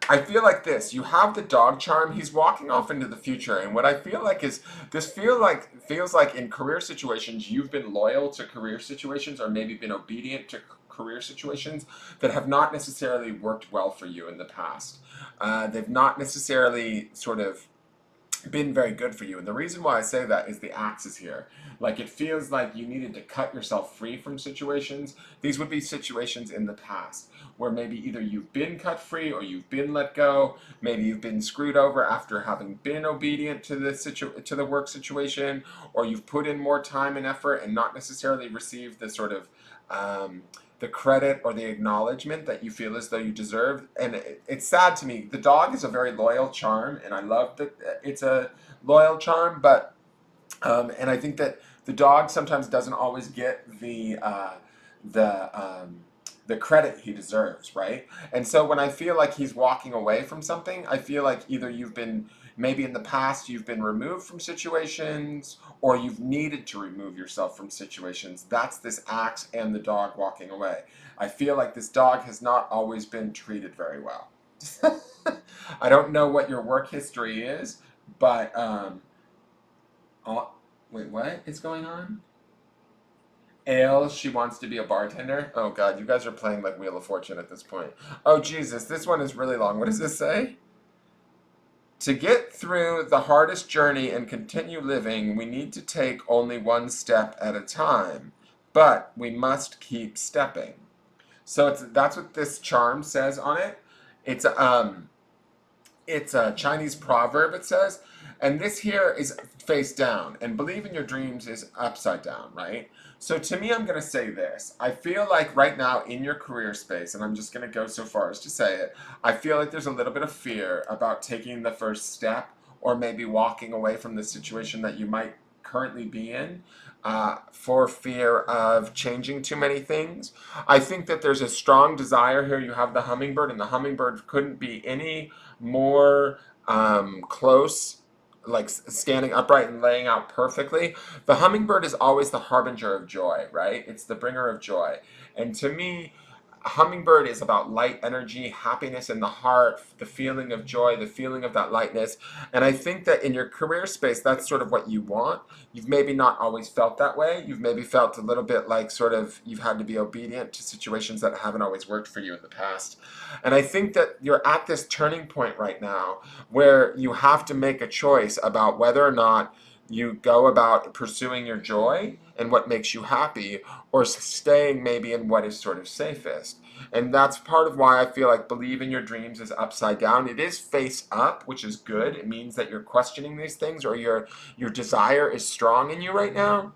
I feel like this. You have the dog charm. He's walking off into the future, and what I feel like is this feels like in career situations you've been loyal to career situations, or maybe been obedient to career situations that have not necessarily worked well for you in the past. They've not necessarily sort of been very good for you. And the reason why I say that is the axe is here. Like it feels like you needed to cut yourself free from situations. These would be situations in the past where maybe either you've been cut free or you've been let go. Maybe you've been screwed over after having been obedient to to the work situation, or you've put in more time and effort and not necessarily received the sort of the credit or the acknowledgement that you feel as though you deserve. And it's sad to me. The dog is a very loyal charm, and I love that it's a loyal charm. But and I think that the dog sometimes doesn't always get the the credit he deserves, right? And so when I feel like he's walking away from something, I feel like either you've been maybe in the past you've been removed from situations or you've needed to remove yourself from situations. That's this axe and the dog walking away. I feel like this dog has not always been treated very well. I don't know what your work history is, but oh, wait, what is going on? Ale, she wants to be a bartender. Oh God, you guys are playing like Wheel of Fortune at this point. Oh Jesus, this one is really long. What does this say? To get through the hardest journey and continue living, we need to take only one step at a time, but we must keep stepping. So that's what this charm says on it. It's it's a Chinese proverb, it says, and this here is face down, and believe in your dreams is upside down, right? So to me, I'm going to say this. I feel like right now in your career space, and I'm just going to go so far as to say it, I feel like there's a little bit of fear about taking the first step or maybe walking away from the situation that you might currently be in for fear of changing too many things. I think that there's a strong desire here. You have the hummingbird, and the hummingbird couldn't be any more close, like standing upright and laying out perfectly. The hummingbird is always the harbinger of joy, right? It's the bringer of joy. And to me, hummingbird is about light energy, happiness in the heart, the feeling of joy, the feeling of that lightness. And I think that in your career space, that's sort of what you want. You've maybe not always felt that way. You've maybe felt a little bit like sort of you've had to be obedient to situations that haven't always worked for you in the past. And I think that you're at this turning point right now where you have to make a choice about whether or not you go about pursuing your joy and what makes you happy, or staying maybe in what is sort of safest. And that's part of why I feel like believe in your dreams is upside down. It is face up, which is good. It means that you're questioning these things, or your desire is strong in you right now.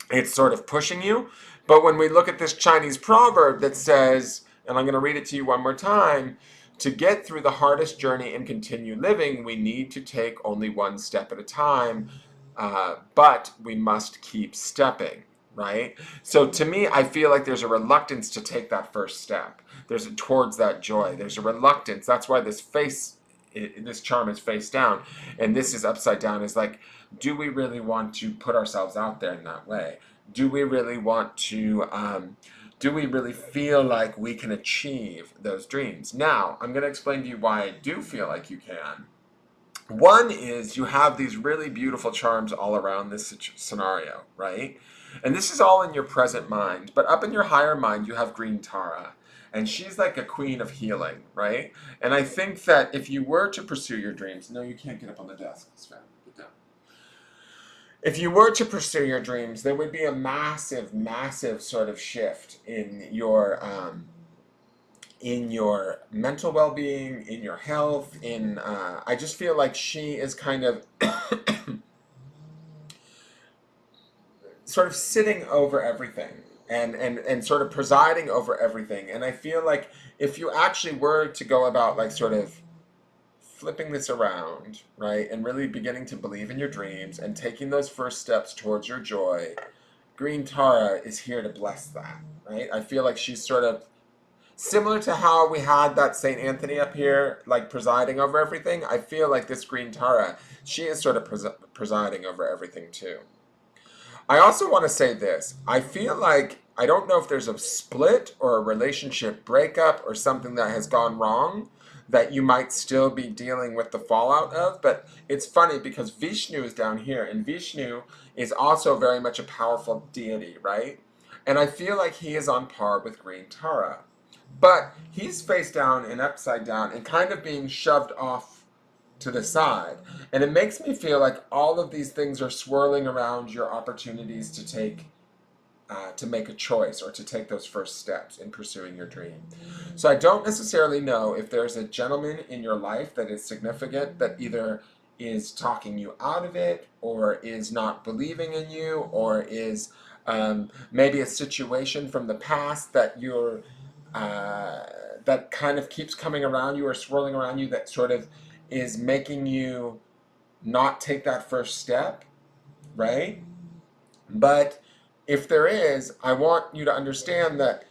It's sort of pushing you. But when we look at this Chinese proverb that says, and I'm going to read it to you one more time, to get through the hardest journey and continue living, we need to take only one step at a time, but we must keep stepping, right? So to me, I feel like there's a reluctance to take that first step. There's towards that joy. There's a reluctance. That's why this charm is face down, and this is upside down. Is like, do we really want to put ourselves out there in that way? Do we really want to? Do we really feel like we can achieve those dreams? Now, I'm going to explain to you why I do feel like you can. One is you have these really beautiful charms all around this scenario, right? And this is all in your present mind, but up in your higher mind, you have Green Tara. And she's like a queen of healing, right? And I think that if you were to pursue your dreams, no, you can't get up on the desk, Sven. Get down. If you were to pursue your dreams, there would be a massive, massive sort of shift in your mental well-being, in your health, in I just feel like she is kind of sort of sitting over everything and sort of presiding over everything. And I feel like if you actually were to go about like sort of flipping this around, right, and really beginning to believe in your dreams and taking those first steps towards your joy, Green Tara is here to bless that, right? I feel like she's sort of similar to how we had that Saint Anthony up here, like presiding over everything. I feel like this Green Tara, she is sort of presiding over everything too. I also want to say this. I feel like, I don't know if there's a split or a relationship breakup or something that has gone wrong that you might still be dealing with the fallout of, but it's funny because Vishnu is down here, and Vishnu is also very much a powerful deity, right? And I feel like he is on par with Green Tara. But he's face down and upside down and kind of being shoved off to the side. And it makes me feel like all of these things are swirling around your opportunities to make a choice or to take those first steps in pursuing your dream. So I don't necessarily know if there's a gentleman in your life that is significant that either is talking you out of it or is not believing in you or is maybe a situation from the past that uh, that kind of keeps coming around you or swirling around you that sort of is making you not take that first step, right? But if there is, I want you to understand that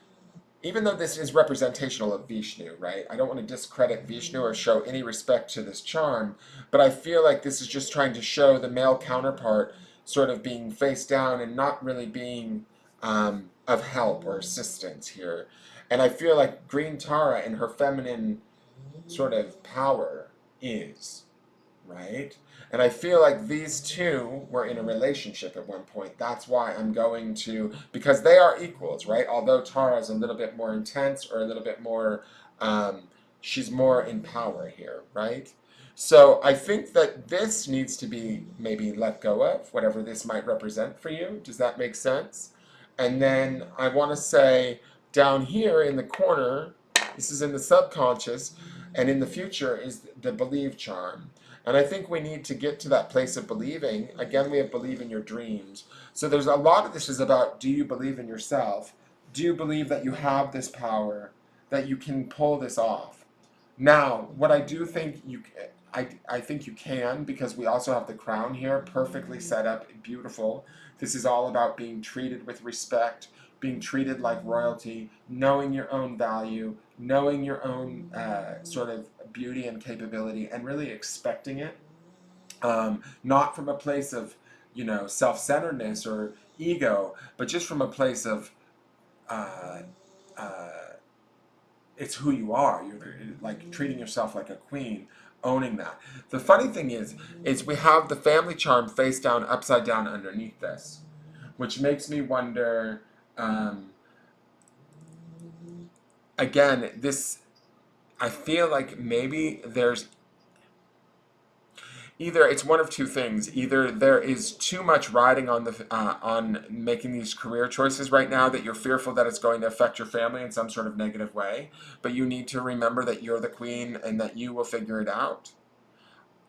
even though this is representational of Vishnu, right? I don't want to discredit Vishnu or show any respect to this charm, but I feel like this is just trying to show the male counterpart sort of being face down and not really being of help or assistance here. And I feel like Green Tara and her feminine sort of power is, right? And I feel like these two were in a relationship at one point. That's why I'm going to, because they are equals, right? Although Tara is a little bit more intense or a little bit more, she's more in power here, right? So I think that this needs to be maybe let go of, whatever this might represent for you. Does that make sense? And then I want to say down here in the corner, this is in the subconscious, and in the future is the believe charm. And I think we need to get to that place of believing. Again, we have believe in your dreams. So there's a lot of this is about, do you believe in yourself? Do you believe that you have this power, that you can pull this off? Now, what I do think I think you can, because we also have the crown here, perfectly set up, beautiful. This is all about being treated with respect, being treated like royalty, knowing your own value, knowing your own sort of beauty and capability, and really expecting it, not from a place of, self-centeredness or ego, but just from a place of uh, uh, it's who you are. You're like treating yourself like a queen, owning that. The funny thing is we have the family charm face down, upside down underneath this, which makes me wonder. Again, this, I feel like maybe there's either it's one of two things. Either there is too much riding on the on making these career choices right now that you're fearful that it's going to affect your family in some sort of negative way, but you need to remember that you're the queen and that you will figure it out.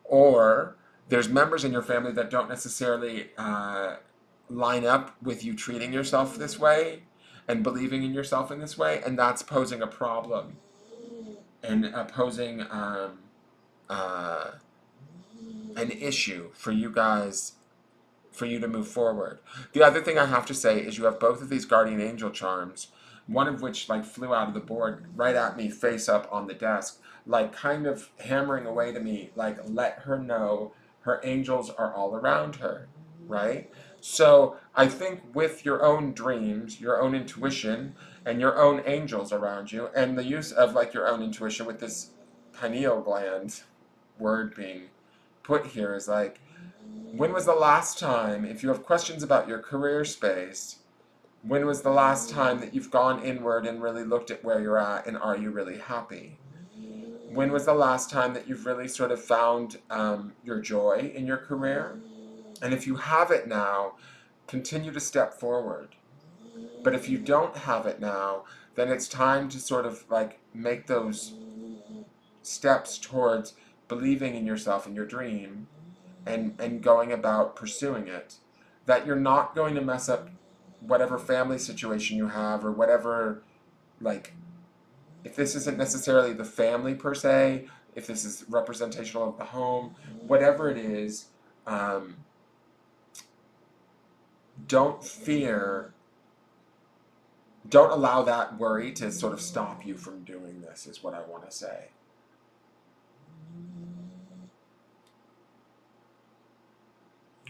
Or there's members in your family that don't necessarily line up with you treating yourself this way and believing in yourself in this way, and that's posing a problem and posing uh, an issue for you guys, for you to move forward. The other thing I have to say is you have both of these guardian angel charms, one of which like flew out of the board right at me face up on the desk, like kind of hammering away to me, like let her know her angels are all around her, right? So I think with your own dreams, your own intuition, and your own angels around you, and the use of like your own intuition with this pineal gland word being put here is like, when was the last time, if you have questions about your career space, when was the last time that you've gone inward and really looked at where you're at and are you really happy? When was the last time that you've really sort of found your joy in your career? And if you have it now, continue to step forward. But if you don't have it now, then it's time to sort of like make those steps towards believing in yourself and your dream and going about pursuing it. That you're not going to mess up whatever family situation you have or whatever, like, if this isn't necessarily the family per se, if this is representational of the home, whatever it is, don't fear, don't allow that worry to sort of stop you from doing this, is what I want to say.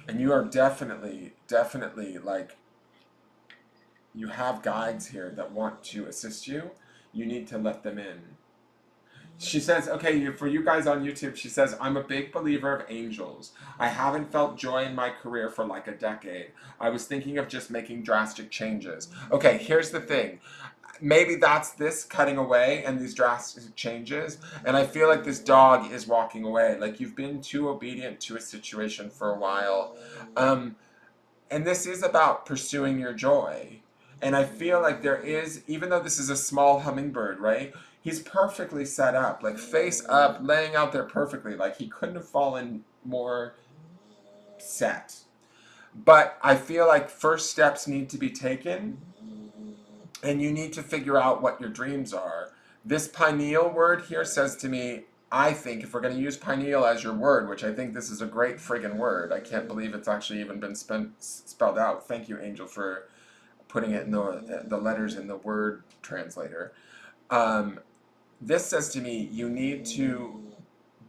And you are definitely, like, you have guides here that want to assist you. You need to let them in. She says, okay, for you guys on YouTube, she says, I'm a big believer of angels. I haven't felt joy in my career for like a decade. I was thinking of just making drastic changes. Okay, here's the thing. maybe that's this cutting away and these drastic changes. And I feel like this dog is walking away. Like you've been too obedient to a situation for a while. And this is about pursuing your joy. And I feel like there is, even though this is a small hummingbird, right? He's perfectly set up, like face up, laying out there perfectly. Like he couldn't have fallen more set. But I feel like first steps need to be taken, and you need to figure out what your dreams are. This pineal word here says to me, I think if we're going to use pineal as your word, which I think this is a great friggin' word, I can't believe it's actually even been spelled out. Thank you, Angel, for putting it in the letters in the word translator. Um, this says to me, you need to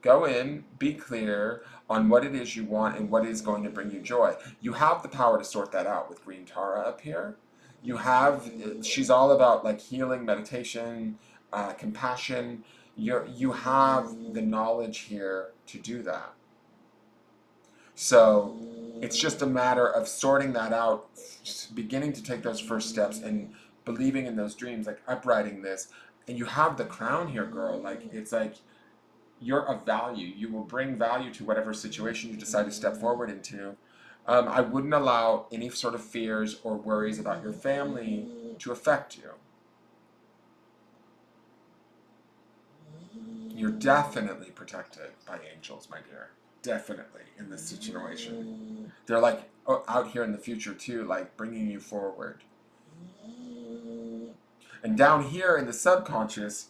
go in, be clear on what it is you want and what is going to bring you joy. You have the power to sort that out with Green Tara up here. You have, she's all about like healing, meditation, compassion. You have the knowledge here to do that. So it's just a matter of sorting that out, beginning to take those first steps and believing in those dreams, like uprighting this. And you have the crown here, girl. Like, it's like you're of value. You will bring value to whatever situation you decide to step forward into. I wouldn't allow any sort of fears or worries about your family to affect you. You're definitely protected by angels, my dear. Definitely in this situation. They're like out here in the future too, like bringing you forward. And down here in the subconscious,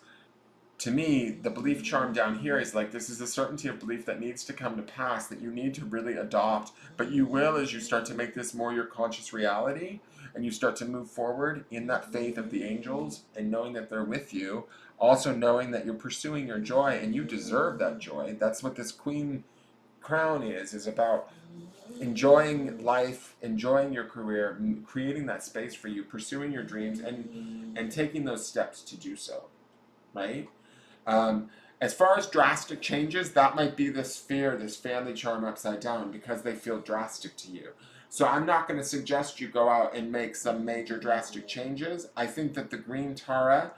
to me, the belief charm down here is like this is a certainty of belief that needs to come to pass, that you need to really adopt, but you will as you start to make this more your conscious reality and you start to move forward in that faith of the angels and knowing that they're with you, also knowing that you're pursuing your joy and you deserve that joy. That's what this queen crown is about enjoying life, enjoying your career, creating that space for you, pursuing your dreams and taking those steps to do so, right? Um, as far as drastic changes, that might be this fear, this family charm upside down because they feel drastic to you. So I'm not going to suggest you go out and make some major drastic changes. I think that the Green Tara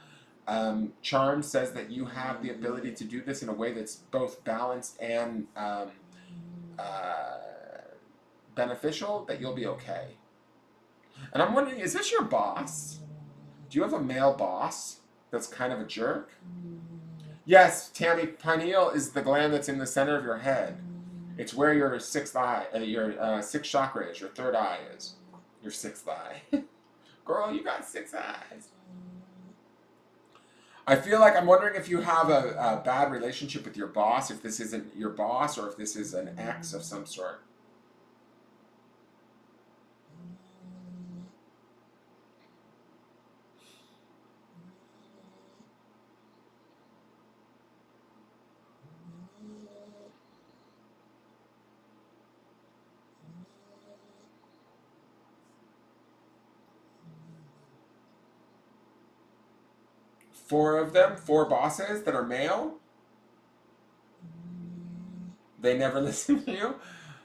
charm says that you have the ability to do this in a way that's both balanced and uh, beneficial, that you'll be okay. And I'm wondering, is this your boss? Do you have a male boss that's kind of a jerk? Yes, Tammy, pineal is the gland that's in the center of your head. It's where your sixth eye, your sixth chakra is, your third eye is. Your sixth eye. Girl, you got six eyes. I feel like I'm wondering if you have a bad relationship with your boss, if this isn't your boss or if this is an ex of some sort. Four of them, four bosses that are male, they never listen to you.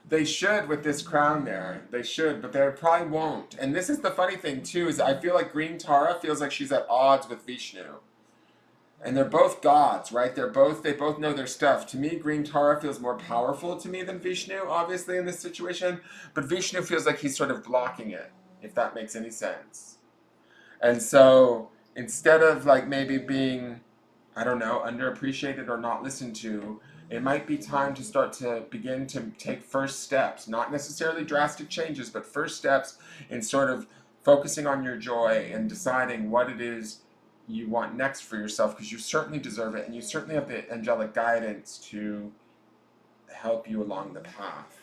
They should with this crown there. They should, but they probably won't. And this is the funny thing too, is I feel like Green Tara feels like she's at odds with Vishnu. And they're both gods, right? They both know their stuff. To me, Green Tara feels more powerful to me than Vishnu, obviously, in this situation. But Vishnu feels like he's sort of blocking it, if that makes any sense. And so instead of like maybe being, I don't know, underappreciated or not listened to, it might be time to start to begin to take first steps, not necessarily drastic changes, but first steps in sort of focusing on your joy and deciding what it is you want next for yourself, because you certainly deserve it and you certainly have the angelic guidance to help you along the path.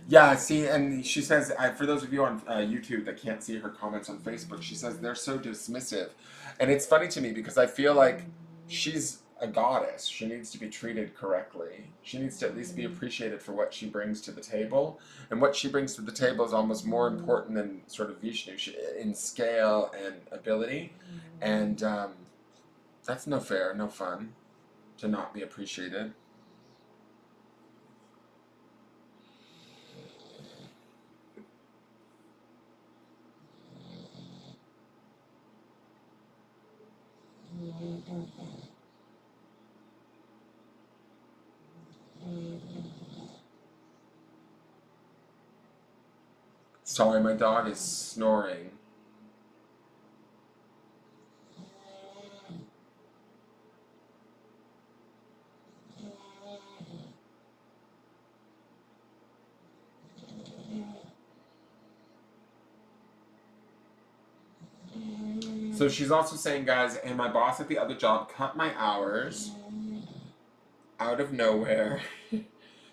Yeah, see, and she says, for those of you on YouTube that can't see her comments on Facebook, she says they're so dismissive. And it's funny to me because I feel like she's a goddess. She needs to be treated correctly. She needs to at least be appreciated for what she brings to the table. And what she brings to the table is almost more important than sort of Vishnu in scale and ability. And that's no fair, no fun to not be appreciated. Sorry, my dog is snoring. So she's also saying, guys, and my boss at the other job cut my hours out of nowhere.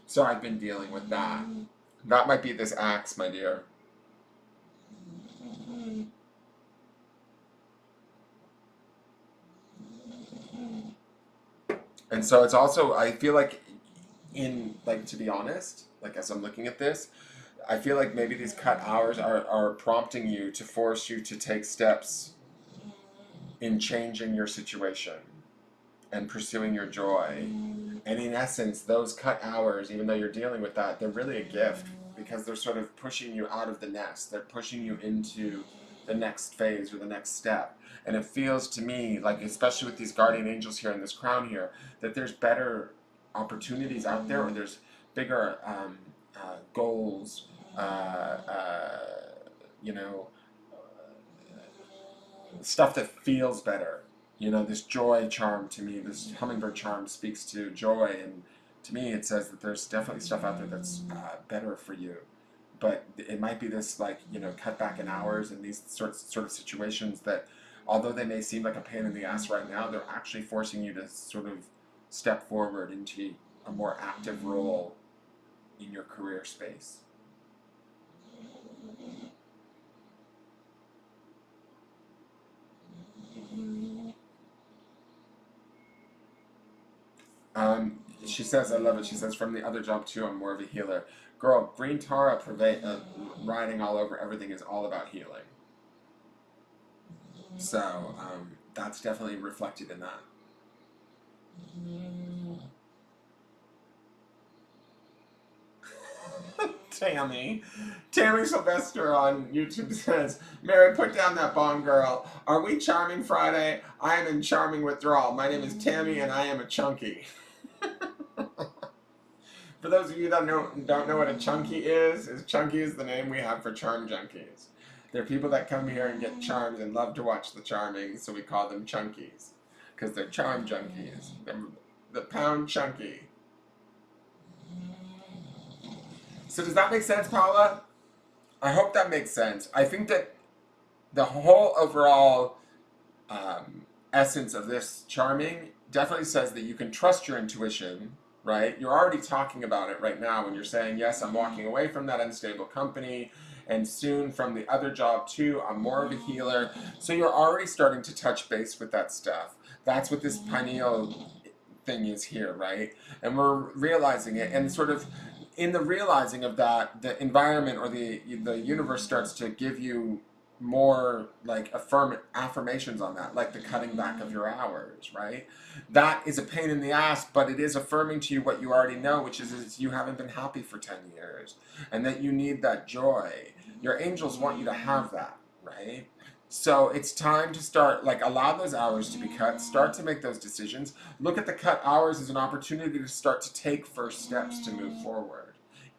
So I've been dealing with that. That might be this axe, my dear. And so it's also, I feel like, to be honest, like as I'm looking at this, I feel like maybe these cut hours are prompting you to force you to take steps in changing your situation and pursuing your joy. And in essence, those cut hours, even though you're dealing with that, they're really a gift because they're sort of pushing you out of the nest. They're pushing you into the next phase or the next step. And it feels to me like, especially with these guardian angels here in this crown here, that there's better opportunities out there, or there's bigger goals, you know, stuff that feels better. You know, this joy charm to me, this hummingbird charm speaks to joy, and to me it says that there's definitely stuff out there that's better for you. But it might be this, like, you know, cut back in hours and these sort of situations that, although they may seem like a pain in the ass right now, they're actually forcing you to sort of step forward into a more active role in your career space. She says, I love it. She says, from the other job too, I'm more of a healer. Girl, Green Tara riding all over everything is all about healing. So that's definitely reflected in that. Tammy. Tammy Sylvester on YouTube says, Mary, put down that bong, girl. Are we charming Friday? I am in charming withdrawal. My name is Tammy and I am a chunky. For those of you that don't know what a chunky is chunky is the name we have for charm junkies. They're people that come here and get charmed and love to watch the charming, so we call them chunkies. Because they're charm junkies. They're the pound chunky. So does that make sense, Paula? I hope that makes sense. I think that the whole overall essence of this charming definitely says that you can trust your intuition, right? You're already talking about it right now when you're saying, yes, I'm walking away from that unstable company, and soon from the other job too, I'm more of a healer. So you're already starting to touch base with that stuff. That's what this pineal thing is here, right? And we're realizing it, and sort of in the realizing of that, the environment or the universe starts to give you more like affirmations on that, like the cutting back of your hours, right? That is a pain in the ass, but it is affirming to you what you already know, which is you haven't been happy for 10 years and that you need that joy. Your angels want you to have that, right? So it's time to start, like, allow those hours to be cut, start to make those decisions. Look at the cut hours as an opportunity to start to take first steps to move forward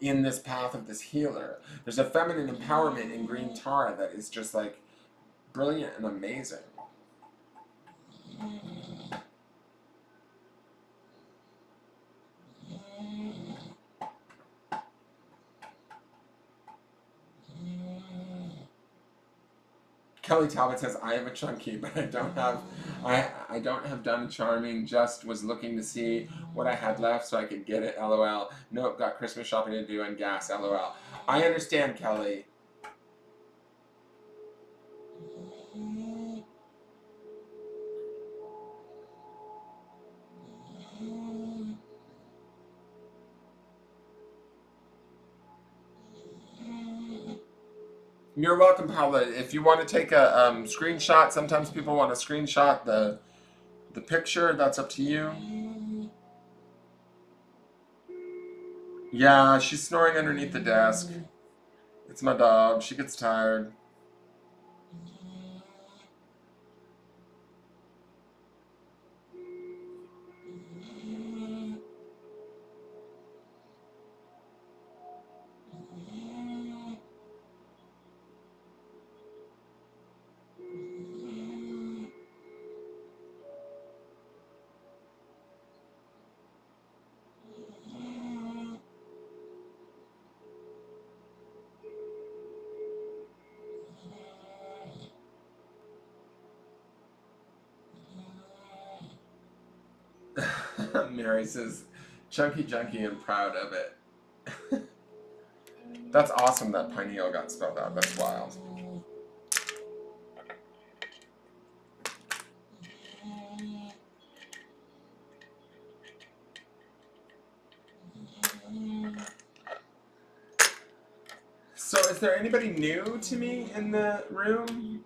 in this path of this healer. There's a feminine empowerment in Green Tara that is just like brilliant and amazing. Kelly Talbot says, I am a chunky, but I don't have done charming, just was looking to see what I had left so I could get it, LOL. Nope, got Christmas shopping to do and gas, LOL. I understand, Kelly. You're welcome, Paula. If you want to take a screenshot, sometimes people want to screenshot the picture. That's up to you. Yeah, she's snoring underneath the desk. It's my dog. She gets tired. Mary says, chunky junky and proud of it. That's awesome that pineal got spelled out. That's wild. So is there anybody new to me in the room?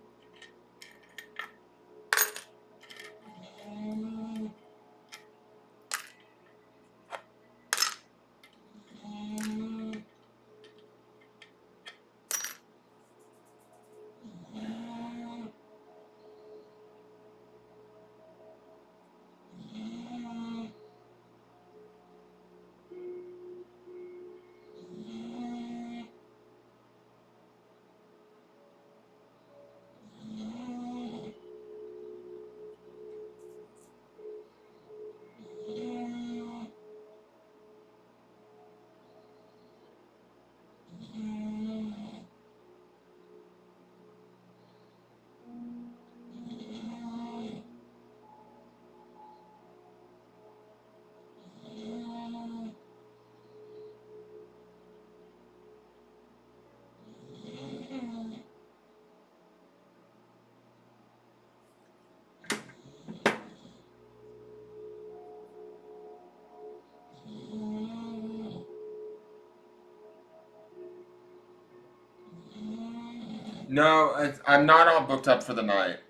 No, I'm not all booked up for the night.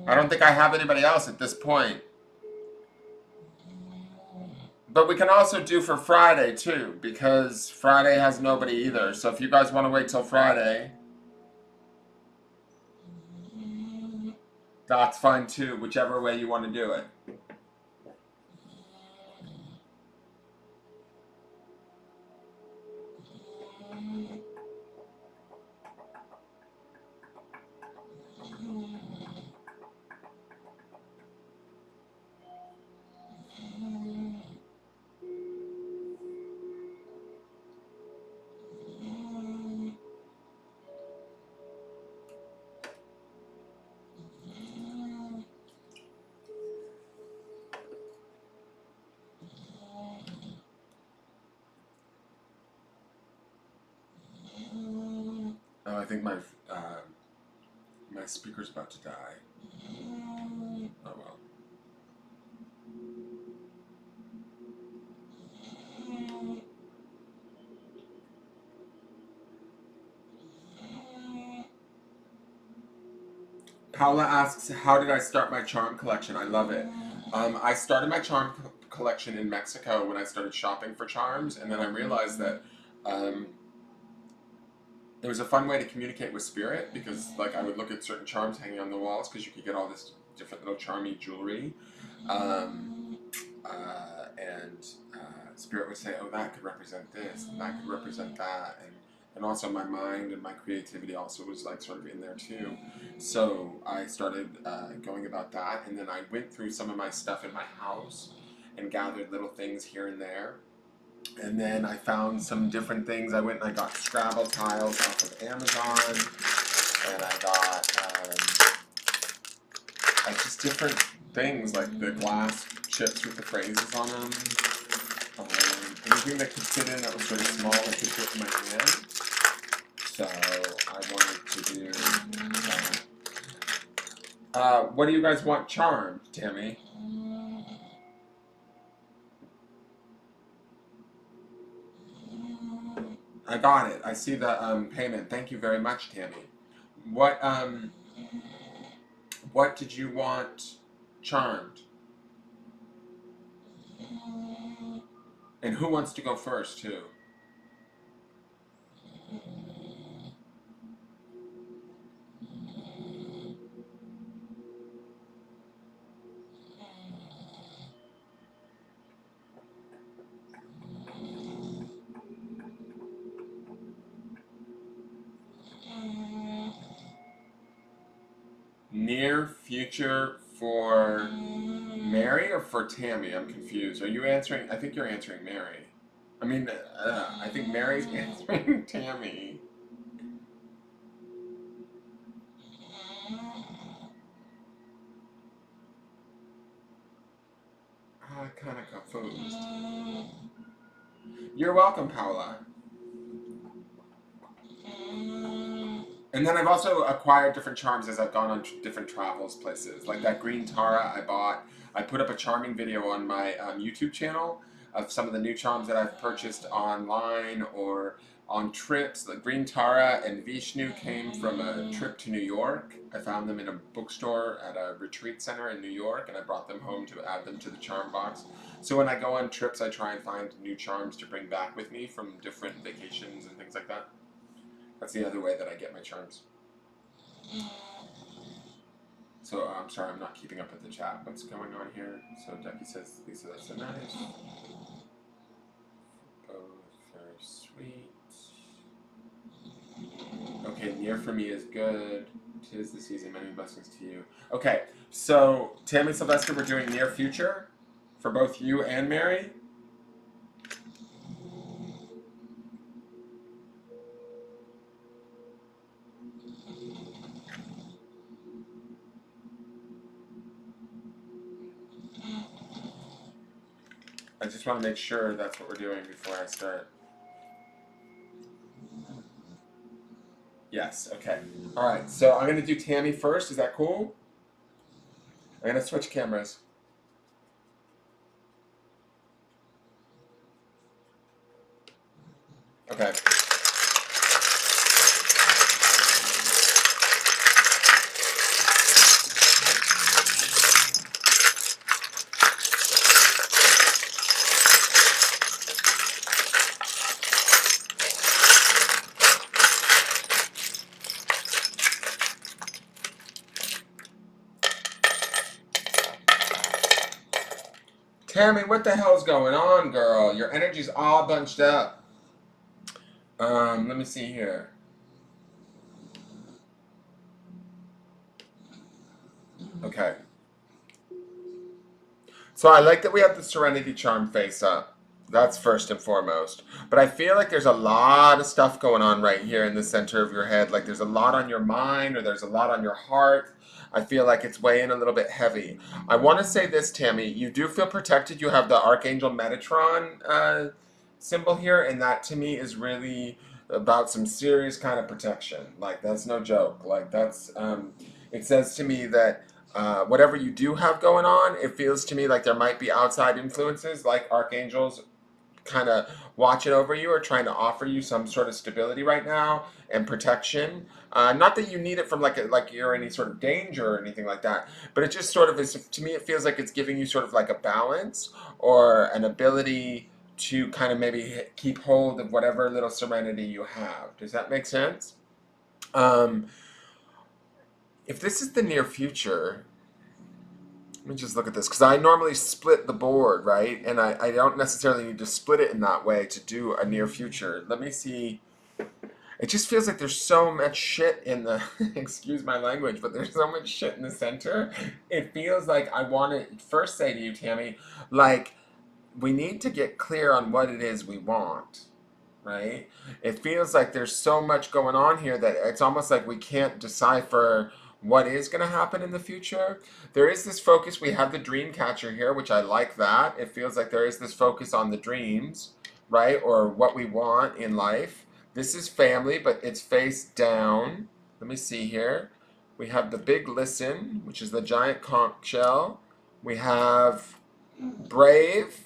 I don't think I have anybody else at this point. But we can also do for Friday too, because Friday has nobody either. So if you guys want to wait till Friday, that's fine too, whichever way you want to do it. Oh, I think my speaker's about to die. Oh well. Paula asks, how did I start my charm collection? I love it. I started my charm collection in Mexico when I started shopping for charms, and then I realized that um, it was a fun way to communicate with spirit because, like, I would look at certain charms hanging on the walls because you could get all this different little charmy jewelry, um, and spirit would say, "Oh, that could represent this, and that could represent that," and also my mind and my creativity also was like sort of in there too. So I started going about that, and then I went through some of my stuff in my house and gathered little things here and there. And then I found some different things. I went and I got Scrabble tiles off of Amazon, and I got like just different things like the glass chips with the phrases on them. Anything that could fit in that was sort of small that could fit in my hand. So I wanted to do that. What do you guys want charmed, Tammy? I got it. I see the payment. Thank you very much, Tammy. What what did you want charmed? And who wants to go first too? Near future for Mary or for Tammy? I'm confused. Are you answering? I think you're answering Mary. I mean, I think Mary's answering Tammy. got kind of confused. You're welcome, Paula. And then I've also acquired different charms as I've gone on different travels places. Like that green Tara I bought. I put up a charming video on my YouTube channel of some of the new charms that I've purchased online or on trips. The green Tara and Vishnu came from a trip to New York. I found them in a bookstore at a retreat center in New York, and I brought them home to add them to the charm box. So when I go on trips, I try and find new charms to bring back with me from different vacations and things like that. That's the other way that I get my charms. So I'm sorry, I'm not keeping up with the chat. What's going on here? So Ducky says, Lisa, that's so nice. Oh, very sweet. Okay, near for me is good. 'Tis the season, many blessings to you. Okay, so Tammy Sylvester, we're doing near future for both you and Mary. I just want to make sure that's what we're doing before I start. Yes, okay. All right, so I'm going to do Tammy first. Is that cool? I'm going to switch cameras. Okay. Tammy, what the hell's going on, girl? Your energy's all bunched up. Let me see here. Okay. So I like that we have the Serenity Charm face up. That's first and foremost. But I feel like there's a lot of stuff going on right here in the center of your head. Like there's a lot on your mind or there's a lot on your heart. I feel like it's weighing a little bit heavy. I want to say this, Tammy. You do feel protected. You have the Archangel Metatron symbol here, and that to me is really about some serious kind of protection. Like that's no joke. Like that's it says to me that whatever you do have going on, it feels to me like there might be outside influences, like archangels kind of watching over you or trying to offer you some sort of stability right now and protection. Not that you need it from like you're in any sort of danger or anything like that, but it just sort of is. To me, it feels like it's giving you sort of like a balance or an ability to kind of maybe keep hold of whatever little serenity you have. Does that make sense? Um, if this is the near future, let me just look at this, because I normally split the board, right? And I don't necessarily need to split it in that way to do a near future. Let me see. It just feels like there's so much shit in the, excuse my language, but there's so much shit in the center. It feels like I want to first say to you, Tammy, like, we need to get clear on what it is we want, right? It feels like there's so much going on here that it's almost like we can't decipher what is going to happen in the future. There is this focus. We have the dream catcher here, which I like that. It feels like there is this focus on the dreams, right? Or what we want in life. This is family, but it's face down. Let me see here. We have the big listen, which is the giant conch shell. We have brave.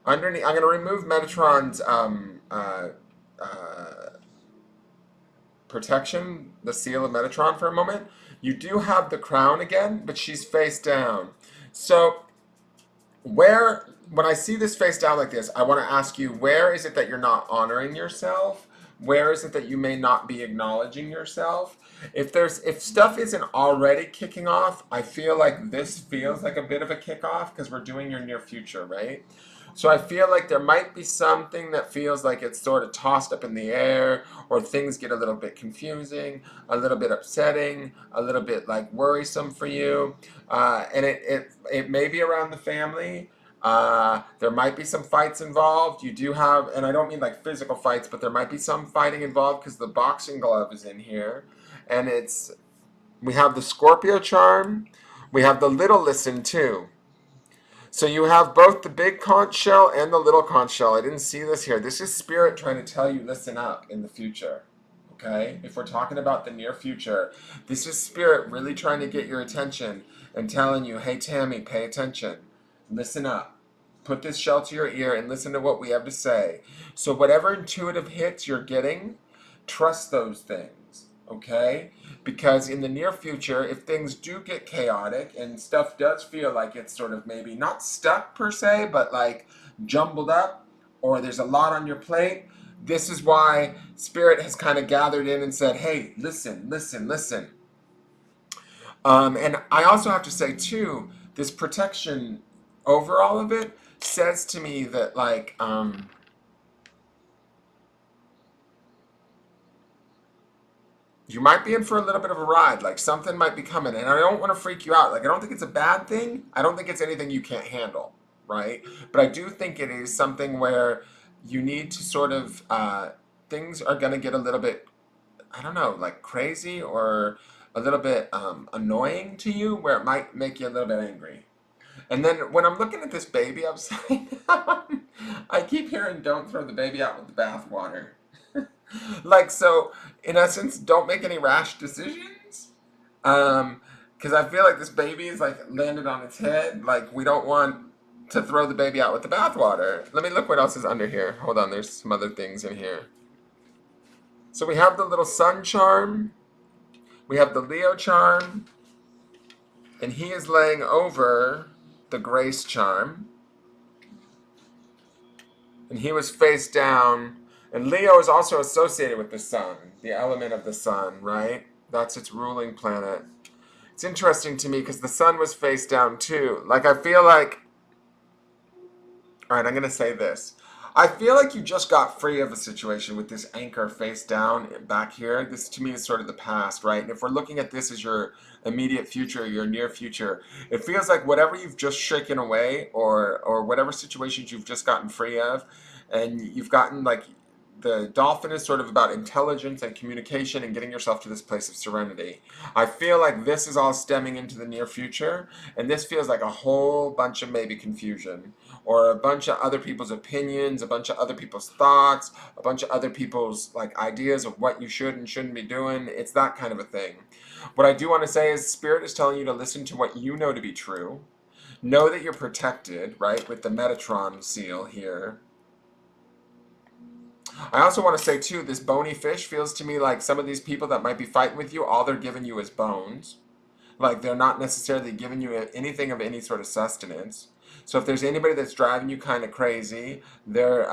Underneath, I'm going to remove Metatron's protection, the seal of Metatron for a moment. You do have the crown again, but she's face down. So when I see this face down like this, I want to ask you, where is it that you're not honoring yourself? Where is it that you may not be acknowledging yourself? If stuff isn't already kicking off, I feel like this feels like a bit of a kickoff because we're doing your near future, right? So I feel like there might be something that feels like it's sort of tossed up in the air, or things get a little bit confusing, a little bit upsetting, a little bit like worrisome for you, and it may be around the family. There might be some fights involved. You do have, and I don't mean like physical fights, but there might be some fighting involved because the boxing glove is in here, and we have the Scorpio charm, we have the little listen too. So you have both the big conch shell and the little conch shell. I didn't see this here. This is spirit trying to tell you, listen up in the future. Okay? If we're talking about the near future, this is spirit really trying to get your attention and telling you, hey, Tammy, pay attention. Listen up. Put this shell to your ear and listen to what we have to say. So, whatever intuitive hits you're getting, trust those things. Okay? Because in the near future, if things do get chaotic and stuff does feel like it's sort of maybe not stuck per se, but like jumbled up, or there's a lot on your plate, this is why Spirit has kind of gathered in and said, hey, listen, listen, listen. And I also have to say, too, this protection over all of it says to me that, like, you might be in for a little bit of a ride. Like, something might be coming. And I don't want to freak you out. Like, I don't think it's a bad thing. I don't think it's anything you can't handle, right? But I do think it is something where you need to sort of, things are going to get a little bit, I don't know, like crazy or a little bit annoying to you, where it might make you a little bit angry. And then when I'm looking at this baby upside down, I keep hearing, don't throw the baby out with the bathwater. Like, so, in essence, don't make any rash decisions. Because I feel like this baby is like landed on its head. Like, we don't want to throw the baby out with the bathwater. Let me look what else is under here. Hold on, there's some other things in here. So we have the little sun charm. We have the Leo charm. And he is laying over the grace charm. And he was face down. And Leo is also associated with the sun, the element of the sun, right? That's its ruling planet. It's interesting to me because the sun was face down too. Like, I feel like, all right, I'm going to say this. I feel like you just got free of a situation with this anchor face down back here. This to me is sort of the past, right? And if we're looking at this as your immediate future, your near future, it feels like whatever you've just shaken away, or whatever situations you've just gotten free of, and you've gotten like, the dolphin is sort of about intelligence and communication and getting yourself to this place of serenity. I feel like this is all stemming into the near future, and this feels like a whole bunch of maybe confusion, or a bunch of other people's opinions, a bunch of other people's thoughts, a bunch of other people's like ideas of what you should and shouldn't be doing. It's that kind of a thing. What I do want to say is Spirit is telling you to listen to what you know to be true. Know that you're protected, right, with the Metatron seal here. I also want to say too, this bony fish feels to me like some of these people that might be fighting with you, all they're giving you is bones. Like, they're not necessarily giving you anything of any sort of sustenance. So if there's anybody that's driving you kind of crazy, and they're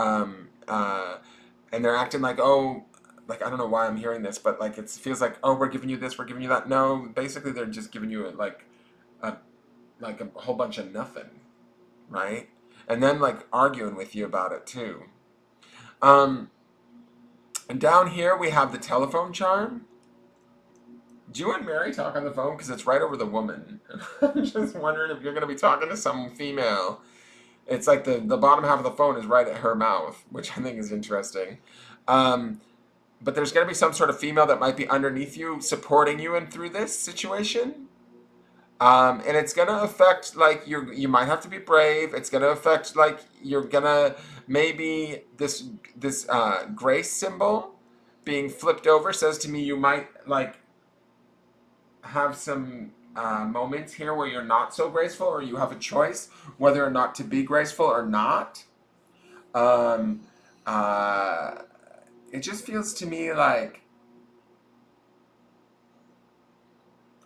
acting like, oh, like, I don't know why I'm hearing this, but like it feels like, oh, we're giving you this, we're giving you that. No, basically they're just giving you a like a whole bunch of nothing, right? And then like arguing with you about it too. Um, and down here we have the telephone charm. Do you and Mary talk on the phone? Because it's right over the woman. I'm just wondering if you're going to be talking to some female. It's like the bottom half of the phone is right at her mouth, which I think is interesting. Um, but there's going to be some sort of female that might be underneath you, supporting you and through this situation. And it's going to affect, like, you might have to be brave. It's going to affect, like, you're going to maybe this grace symbol being flipped over says to me you might, like, have some moments here where you're not so graceful, or you have a choice whether or not to be graceful or not. Um, uh, it just feels to me like,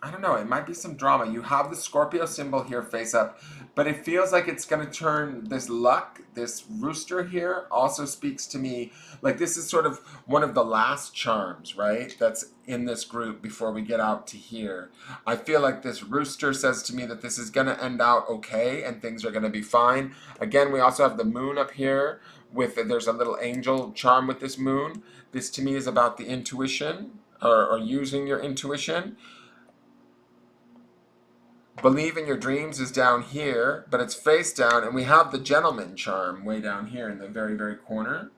I don't know, it might be some drama. You have the Scorpio symbol here face up, but it feels like it's going to turn this luck, this rooster here also speaks to me like this is sort of one of the last charms, right? That's in this group before we get out to here. I feel like this rooster says to me that this is going to end out okay and things are going to be fine. Again, we also have the moon up here there's a little angel charm with this moon. This to me is about the intuition, or using your intuition. Believe in your dreams is down here, but it's face down, and we have the gentleman charm way down here in the very, very corner.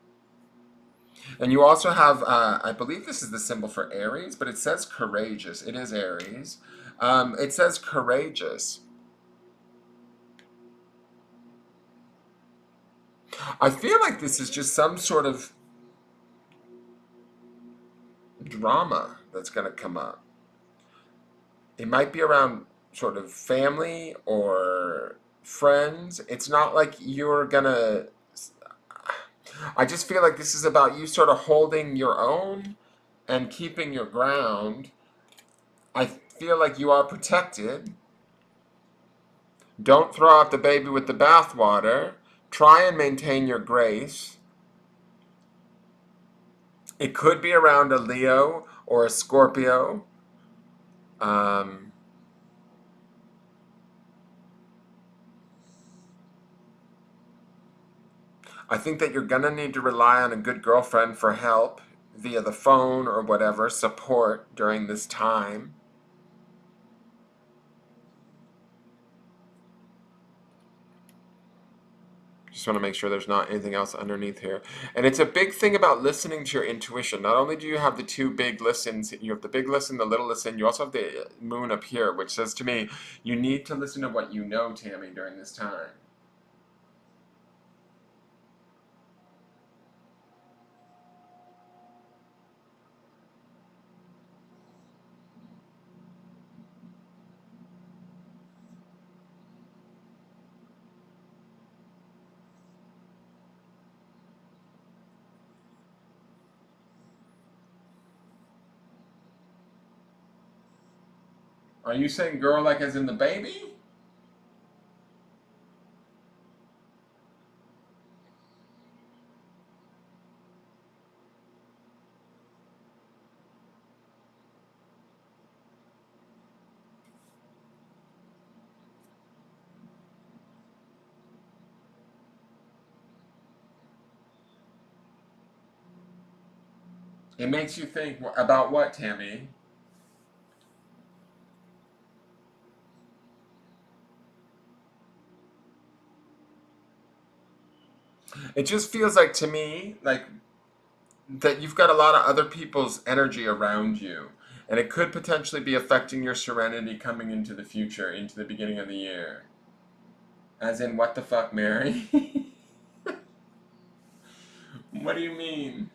And you also have, I believe this is the symbol for Aries, but it says courageous. It is Aries. It says courageous. I feel like this is just some sort of drama that's going to come up. It might be around sort of family or friends. It's not like you're going to. I just feel like this is about you sort of holding your own and keeping your ground. I feel like you are protected. Don't throw out the baby with the bathwater. Try and maintain your grace. It could be around a Leo or a Scorpio. Um, I think that you're going to need to rely on a good girlfriend for help via the phone or whatever, support during this time. Just want to make sure there's not anything else underneath here. And it's a big thing about listening to your intuition. Not only do you have the two big listens, you have the big listen, the little listen, you also have the moon up here, which says to me, you need to listen to what you know, Tammy, during this time. Are you saying girl like as in the baby? It makes you think about what, Tammy? It just feels like to me, like that you've got a lot of other people's energy around you. And it could potentially be affecting your serenity coming into the future, into the beginning of the year. As in, what the fuck, Mary? What do you mean?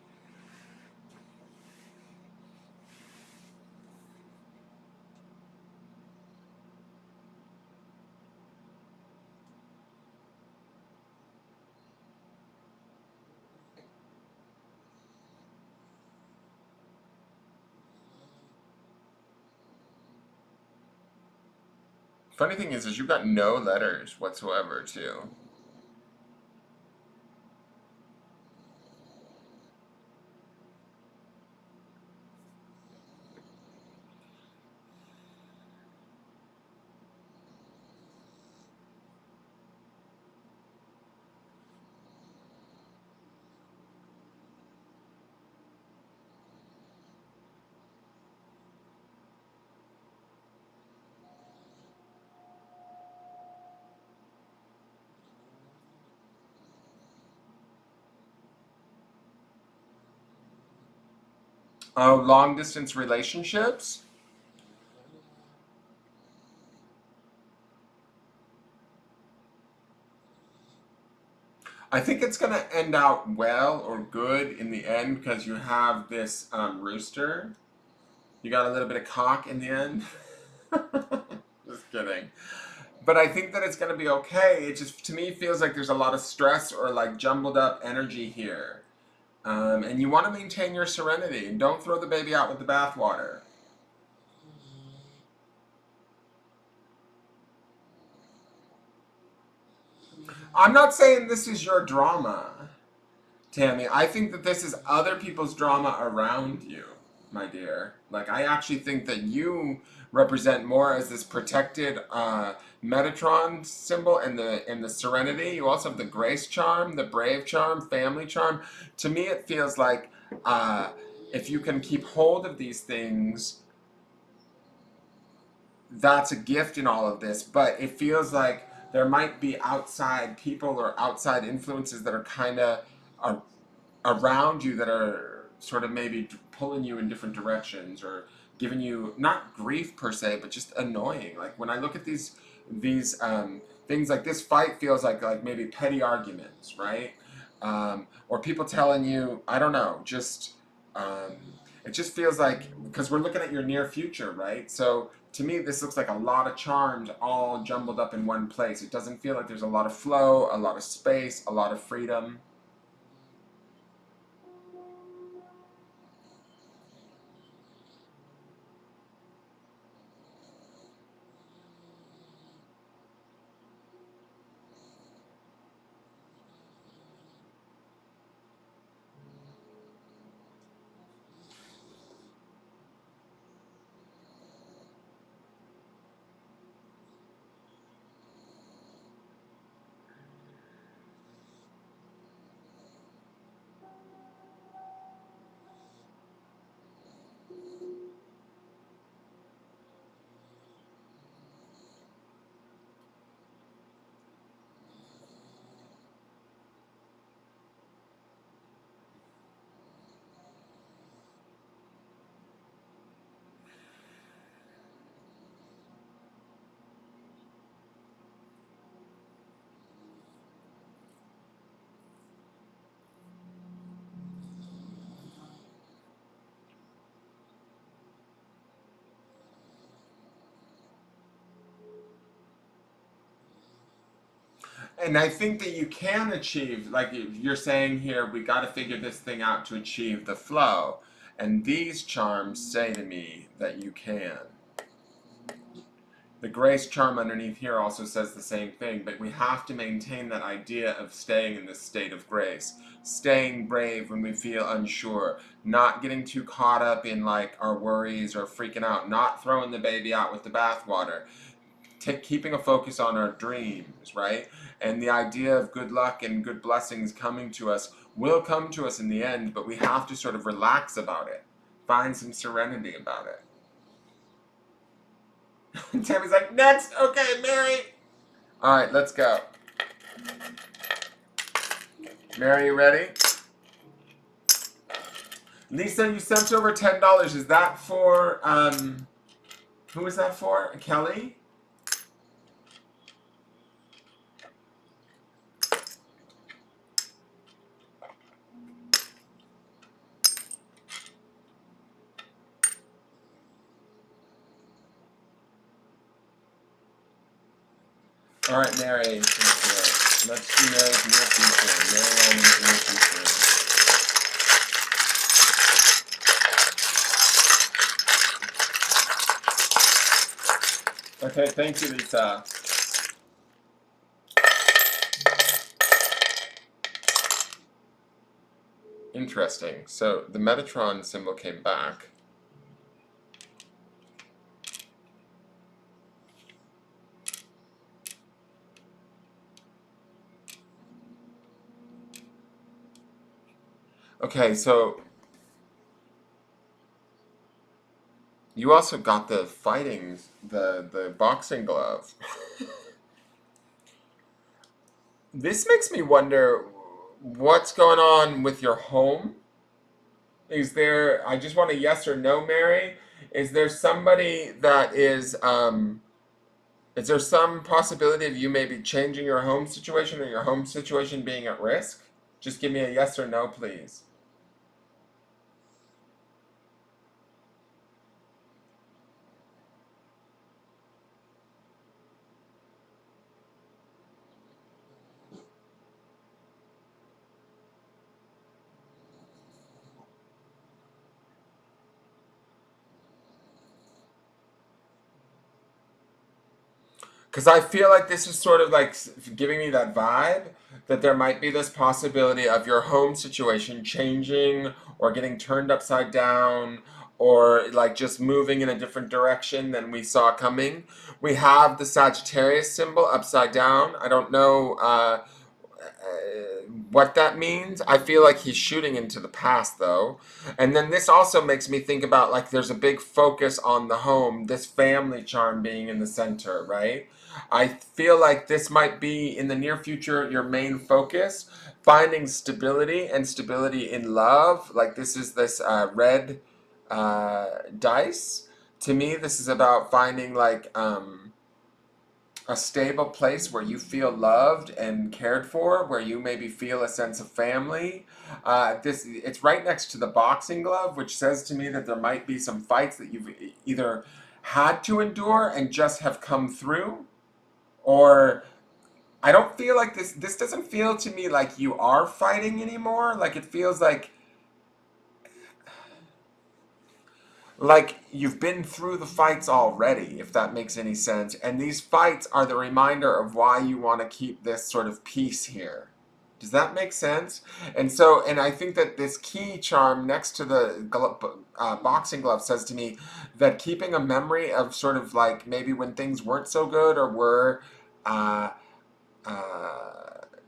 Funny thing is you've got no letters whatsoever, too. Oh, long distance relationships? I think it's going to end out well or good in the end because you have this rooster. You got a little bit of cock in the end. Just kidding. But I think that it's going to be okay. It just, to me, feels like there's a lot of stress or like jumbled up energy here. And you want to maintain your serenity. Don't throw the baby out with the bathwater. I'm not saying this is your drama, Tammy. I think that this is other people's drama around you, my dear. Like, I actually think that you represent more as this protected Metatron symbol and the serenity. You also have the grace charm, the brave charm, family charm. To me, it feels like uh, if you can keep hold of these things, that's a gift in all of this. But it feels like there might be outside people or outside influences that are kind of around you that are sort of maybe pulling you in different directions or giving you not grief per se, but just annoying. Like when I look at these things, like this fight feels like maybe petty arguments, right? or people telling you, I don't know, just um, it just feels like, because we're looking at your near future, right? So to me, this looks like a lot of charms all jumbled up in one place. It doesn't feel like there's a lot of flow, a lot of space, a lot of freedom. And I think that you can achieve, like you're saying here, we got to figure this thing out to achieve the flow. And these charms say to me that you can. The grace charm underneath here also says the same thing, but we have to maintain that idea of staying in this state of grace, staying brave when we feel unsure, not getting too caught up in like our worries or freaking out, not throwing the baby out with the bathwater, keeping a focus on our dreams, right? And the idea of good luck and good blessings coming to us will come to us in the end, but we have to sort of relax about it, find some serenity about it. Tammy's like, next, okay, Mary. All right, let's go. Mary, you ready? Lisa, you sent over $10. Is that for who is that for? Kelly? All right, Mary. Let's do Mary's near future. Mary Longman's near future. Okay, thank you, Lisa. Interesting. So the Metatron symbol came back. Okay, so you also got the fighting, the boxing glove. This makes me wonder what's going on with your home. Is there, I just want a yes or no, Mary. Is there somebody that is there some possibility of you maybe changing your home situation or your home situation being at risk? Just give me a yes or no, please. Because I feel like this is sort of like giving me that vibe that there might be this possibility of your home situation changing or getting turned upside down or like just moving in a different direction than we saw coming. We have the Sagittarius symbol upside down. I don't know what that means. I feel like he's shooting into the past though. And then this also makes me think about like there's a big focus on the home, this family charm being in the center, right? I feel like this might be in the near future your main focus, finding stability and stability in love. Like this is this red dice. To me, this is about finding like a stable place where you feel loved and cared for, where you maybe feel a sense of family. It's right next to the boxing glove, which says to me that there might be some fights that you've either had to endure and just have come through, or I don't feel like this doesn't feel to me like you are fighting anymore. Like it feels like you've been through the fights already, if that makes any sense. And these fights are the reminder of why you want to keep this sort of peace here. Does that make sense? And I think that this key charm next to the boxing glove says to me that keeping a memory of sort of like maybe when things weren't so good or were uh,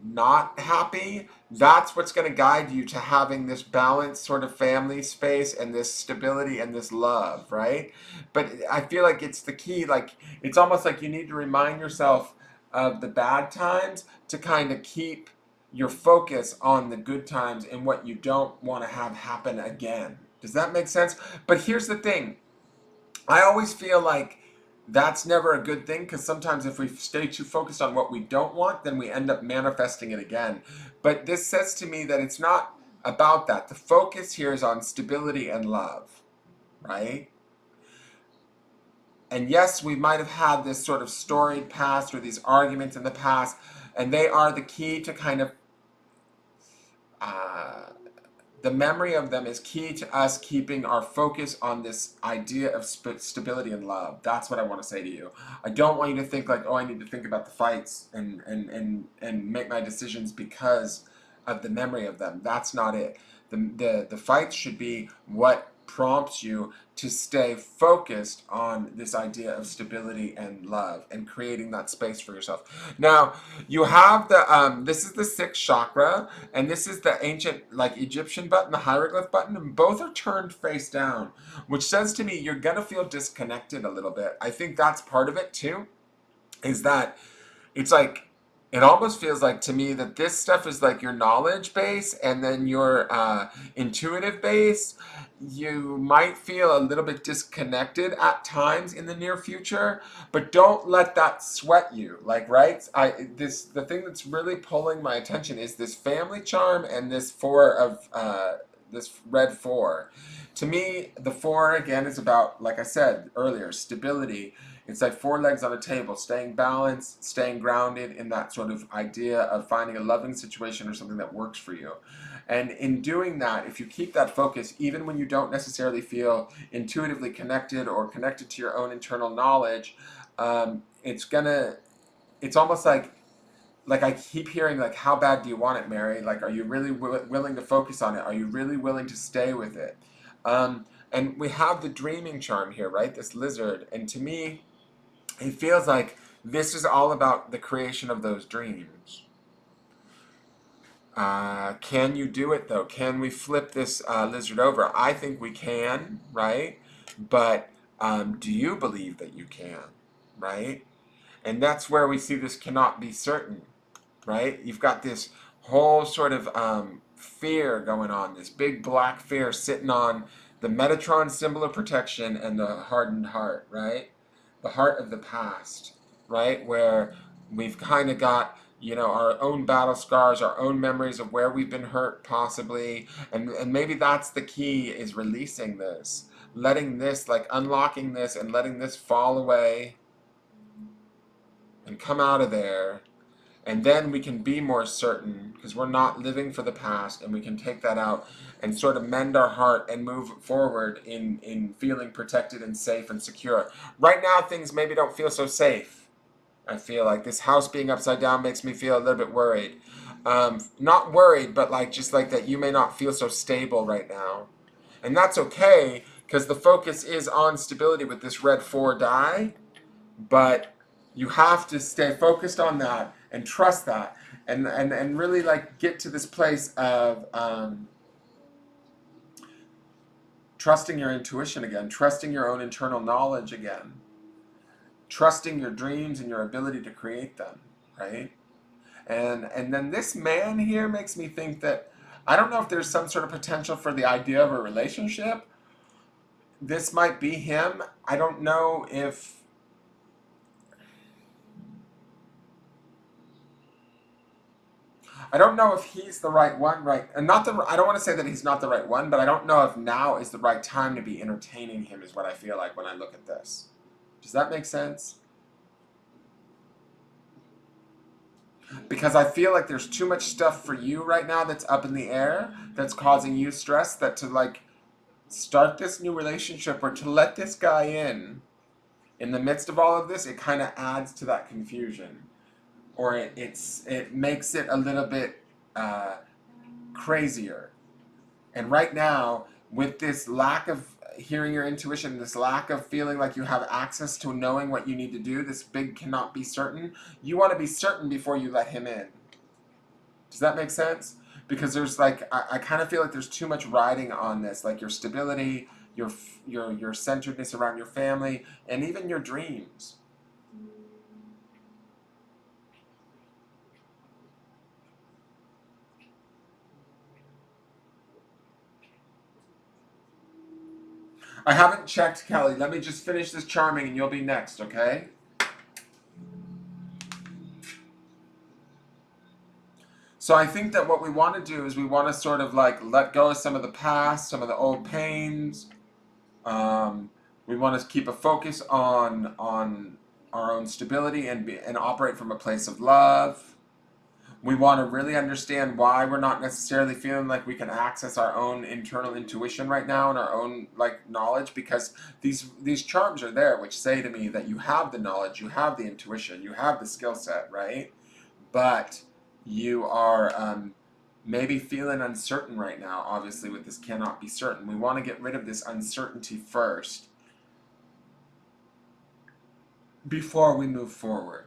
not happy, that's what's going to guide you to having this balanced sort of family space and this stability and this love, right? But I feel like it's the key. Like, it's almost like you need to remind yourself of the bad times to kind of keep your focus on the good times and what you don't want to have happen again. Does that make sense? But here's the thing, I always feel like that's never a good thing, because sometimes if we stay too focused on what we don't want, then we end up manifesting it again. But this says to me that it's not about that. The focus here is on stability and love, right? And yes, we might have had this sort of storied past or these arguments in the past, and they are the key to kind of uh, the memory of them is key to us keeping our focus on this idea of stability and love. That's what I want to say to you. I don't want you to think like, oh, I need to think about the fights and make my decisions because of the memory of them. That's not it. The fights should be what prompts you to stay focused on this idea of stability and love and creating that space for yourself. Now, you have this is the sixth chakra, and this is the ancient, like, Egyptian button, the hieroglyph button, and both are turned face down, which says to me you're gonna feel disconnected a little bit. I think that's part of it too, is that it's like, it almost feels like to me that this stuff is like your knowledge base, and then your intuitive base. You might feel a little bit disconnected at times in the near future, but don't let that sweat you. Like, right? The thing that's really pulling my attention is this family charm and this four of this red four. To me, the four again is about, like I said earlier, stability. It's like four legs on a table, staying balanced, staying grounded in that sort of idea of finding a loving situation or something that works for you. And in doing that, if you keep that focus, even when you don't necessarily feel intuitively connected or connected to your own internal knowledge, it's almost like I keep hearing, like, how bad do you want it, Mary? Like, are you really willing to focus on it? Are you really willing to stay with it? And we have the dreaming charm here, right? This lizard. And to me, it feels like this is all about the creation of those dreams. Can you do it, though? Can we flip this lizard over? I think we can, right? But do you believe that you can, right? And that's where we see this cannot be certain, right? You've got this whole sort of fear going on, this big black fear sitting on the Metatron symbol of protection and the hardened heart, right? The heart of the past, right? Where we've kind of got, our own battle scars, our own memories of where we've been hurt possibly. And maybe that's the key, is releasing this, letting this, like, unlocking this and letting this fall away and come out of there. And then we can be more certain, because we're not living for the past, and we can take that out and sort of mend our heart and move forward in feeling protected and safe and secure. Right now, things maybe don't feel so safe. I feel like this house being upside down makes me feel a little bit worried. Not worried, but like, just like that you may not feel so stable right now. And that's okay, because the focus is on stability with this red 4 die, but you have to stay focused on that and trust that, and really, like, get to this place of trusting your intuition again, trusting your own internal knowledge again, trusting your dreams and your ability to create them, right? And then this man here makes me think that, I don't know if there's some sort of potential for the idea of a relationship. This might be him. I don't know if I don't know if he's the right one, right? And not the. I don't want to say that he's not the right one, but I don't know if now is the right time to be entertaining him. Is what I feel like when I look at this. Does that make sense? Because I feel like there's too much stuff for you right now that's up in the air that's causing you stress. That to like start this new relationship or to let this guy in the midst of all of this, it kind of adds to that confusion, or it makes it a little bit uh, crazier. And right now, with this lack of hearing your intuition, this lack of feeling like you have access to knowing what you need to do, this big cannot be certain, you want to be certain before you let him in. Does that make sense? Because there's like, I kind of feel like there's too much riding on this, like your stability, your centeredness around your family, and even your dreams. I haven't checked, Kelly. Let me just finish this charming and you'll be next, okay? So I think that what we want to do is we want to sort of like let go of some of the past, some of the old pains. Um, we want to keep a focus on our own stability and operate from a place of love. We want to really understand why we're not necessarily feeling like we can access our own internal intuition right now and our own like knowledge, because these charms are there which say to me that you have the knowledge, you have the intuition, you have the skill set, right? But you are maybe feeling uncertain right now. Obviously, with this cannot be certain, we want to get rid of this uncertainty first before we move forward.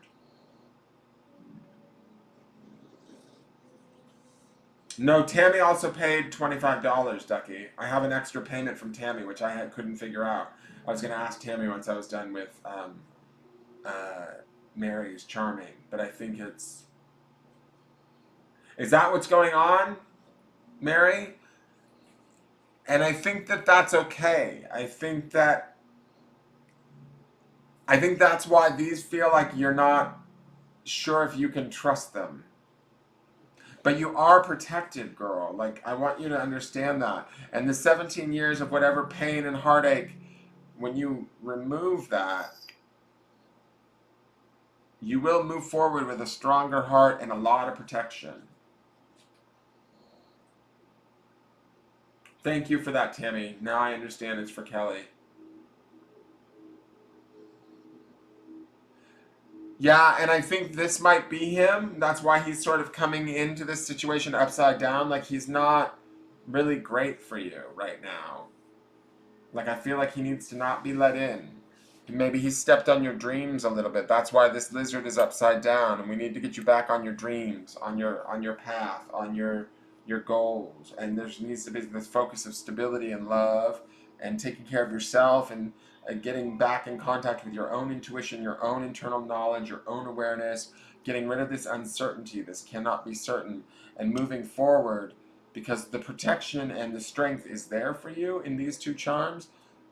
No, Tammy also paid $25, Ducky. I have an extra payment from Tammy, which couldn't figure out. I was going to ask Tammy once I was done with uh, Mary's charming, but I think it's. Is that what's going on, Mary? And I think that that's okay. I think that's why these feel like you're not sure if you can trust them. But you are protected, girl. Like, I want you to understand that. And the 17 years of whatever pain and heartache, when you remove that, you will move forward with a stronger heart and a lot of protection. Thank you for that, Tammy. Now I understand it's for Kelly. Yeah, and I think this might be him. That's why he's sort of coming into this situation upside down. Like, he's not really great for you right now. Like, I feel like he needs to not be let in. Maybe he stepped on your dreams a little bit. That's why this lizard is upside down, and we need to get you back on your dreams, on your path, on your goals. And there needs to be this focus of stability and love, and taking care of yourself, and getting back in contact with your own intuition, your own internal knowledge, your own awareness, getting rid of this uncertainty, this cannot be certain, and moving forward, because the protection and the strength is there for you in these two charms,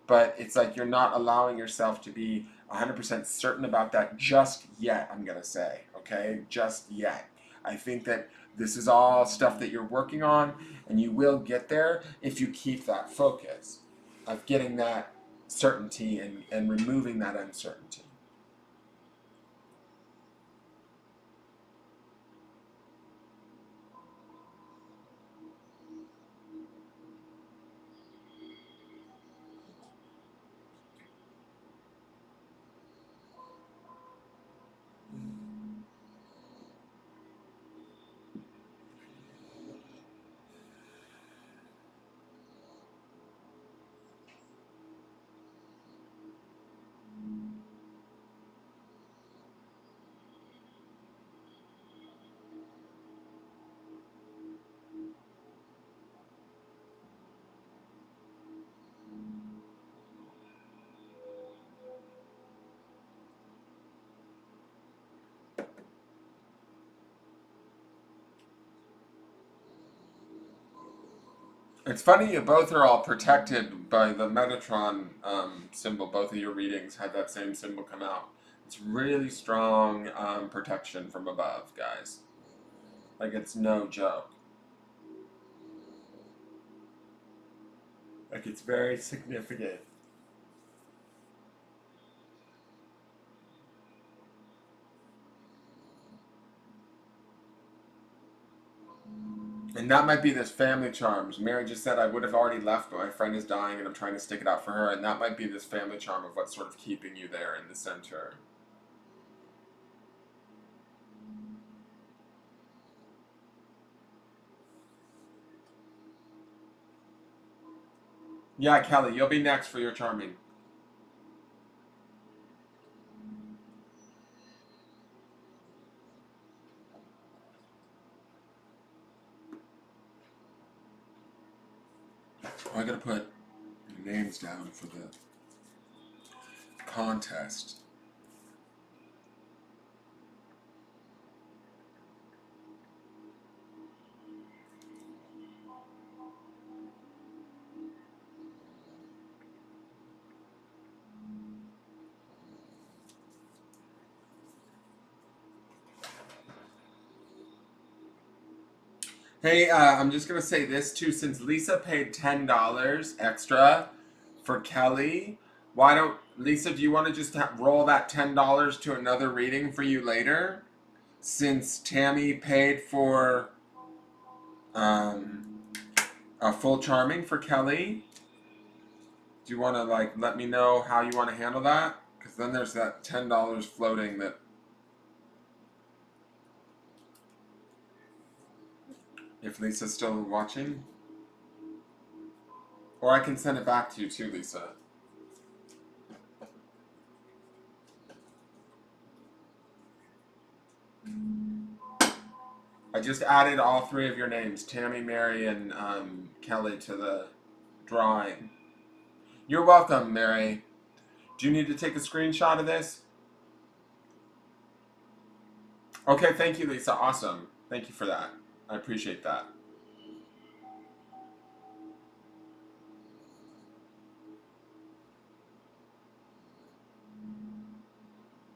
but it's like you're not allowing yourself to be 100% certain about that just yet, I'm going to say, okay? Just yet. I think that this is all stuff that you're working on, and you will get there if you keep that focus of getting that certainty and removing that uncertainty. It's funny you both are all protected by the Metatron symbol. Both of your readings had that same symbol come out. It's really strong protection from above, guys. Like, it's no joke. Like, it's very significant. And that might be this family charms. Mary just said I would have already left, but my friend is dying and I'm trying to stick it out for her. And that might be this family charm of what's sort of keeping you there in the center. Yeah, Kelly, you'll be next for your charming. Oh, I gotta put names down for the contest. Hey, I'm just gonna say this too. Since Lisa paid $10 extra for Kelly, why don't Lisa? Do you want to just roll that $10 to another reading for you later? Since Tammy paid for um, a full charming for Kelly, do you want to like let me know how you want to handle that? Because then there's that $10 floating that if Lisa's still watching, or I can send it back to you too, Lisa. I just added all three of your names, Tammy, Mary, and Kelly, to the drawing. You're welcome, Mary. Do you need to take a screenshot of this? Okay, thank you, Lisa. Awesome. Thank you for that. I appreciate that.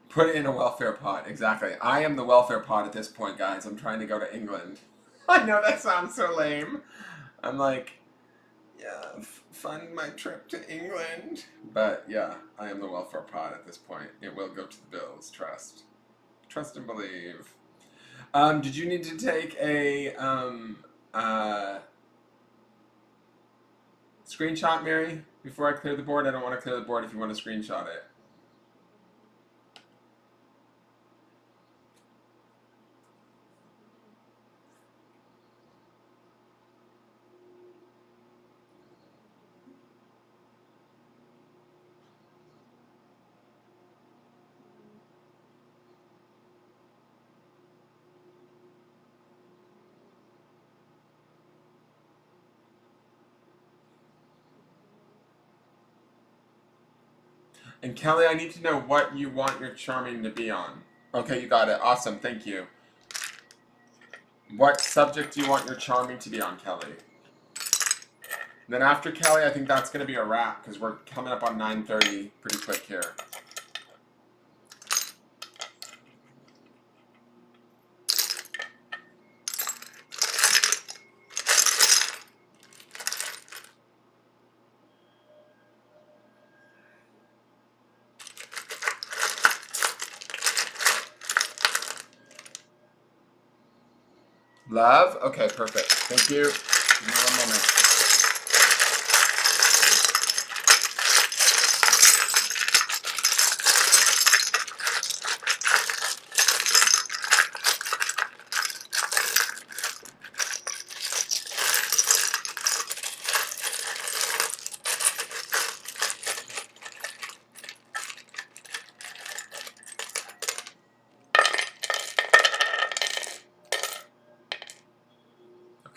Put it in a welfare pot. Exactly. I am the welfare pot at this point, guys. I'm trying to go to England. I know that sounds so lame. I'm like, yeah, fund my trip to England. But yeah, I am the welfare pot at this point. It will go to the bills. Trust. Trust and believe. Did you need to take a screenshot, Mary, before I clear the board? I don't want to clear the board if you want to screenshot it. And Kelly, I need to know what you want your charming to be on. Okay, you got it. Awesome. Thank you. What subject do you want your charming to be on, Kelly? Then after Kelly, I think that's going to be a wrap because we're coming up on 9:30 pretty quick here. Love? Okay, perfect. Thank you. Give me one moment.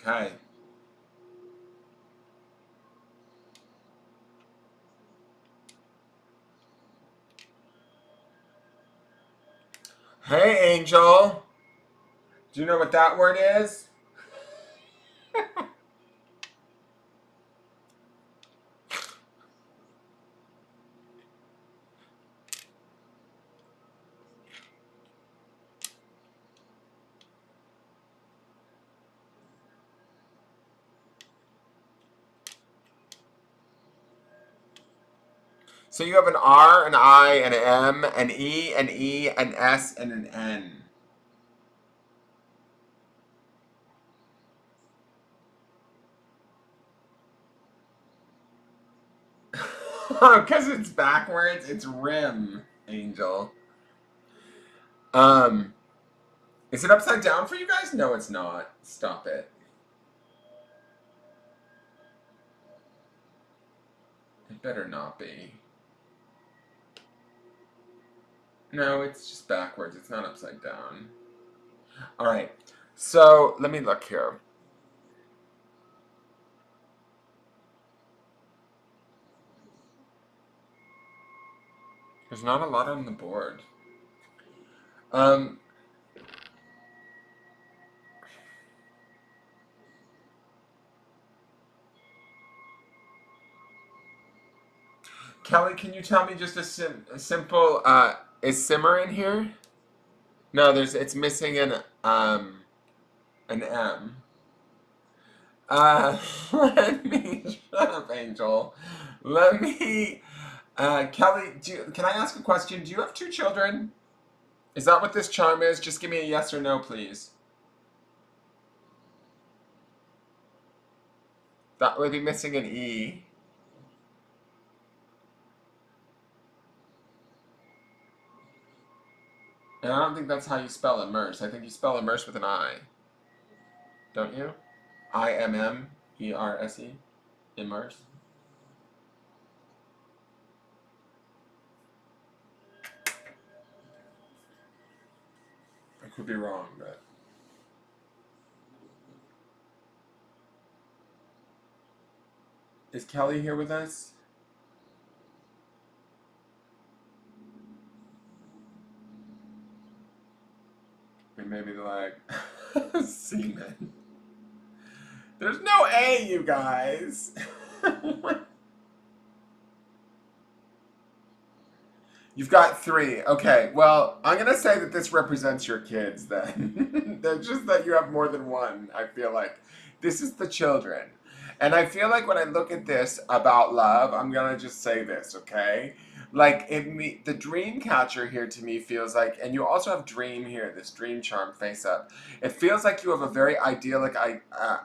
Okay. Hey, Angel. Do you know what that word is? So you have an R, an I, an M, an E, an S, and an N. Because it's backwards, it's rim, Angel. Um, is it upside down for you guys? No, it's not. Stop it. It better not be. No, it's just backwards. It's not upside down. All right. So let me look here. There's not a lot on the board. Um, Kelly, can you tell me just a simple? Is simmer in here? No, there's. It's missing an M. Let me shut up, Angel. Let me. Kelly, can I ask a question? Do you have two children? Is that what this charm is? Just give me a yes or no, please. That would be missing an E. And I don't think that's how you spell immerse. I think you spell immerse with an I. Don't you? Immerse. Immerse. I could be wrong, but. Is Kelly here with us? Or maybe like semen. There's no A, you guys. You've got three. Okay, well, I'm gonna say that this represents your kids then. They're just that you have more than one, I feel like. This is the children. And I feel like when I look at this about love, I'm gonna just say this, okay? Like the dream catcher here to me feels like, and you also have dream here, this dream charm face up. It feels like you have a very idyllic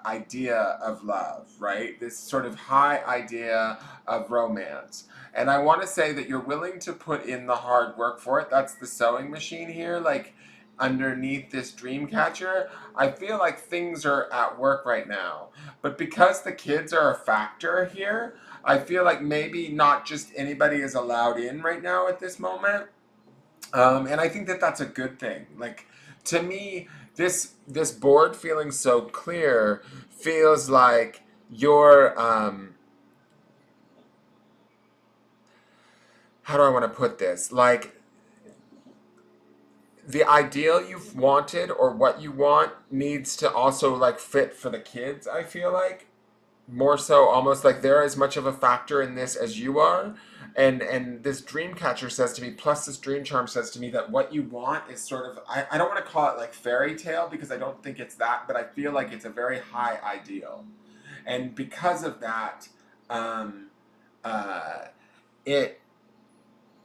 idea of love, right? This sort of high idea of romance. And I want to say that you're willing to put in the hard work for it. That's the sewing machine here. Like underneath this dream catcher, I feel like things are at work right now. But because the kids are a factor here, I feel like maybe not just anybody is allowed in right now at this moment. And I think that that's a good thing. Like to me, this board feeling so clear feels like you're how do I want to put this? Like the ideal you've wanted or what you want needs to also like fit for the kids, I feel like. More so almost like they're as much of a factor in this as you are. And this dream catcher says to me, plus this dream charm says to me that what you want is sort of I don't want to call it like fairy tale because I don't think it's that, but I feel like it's a very high ideal. And because of that, um, uh, it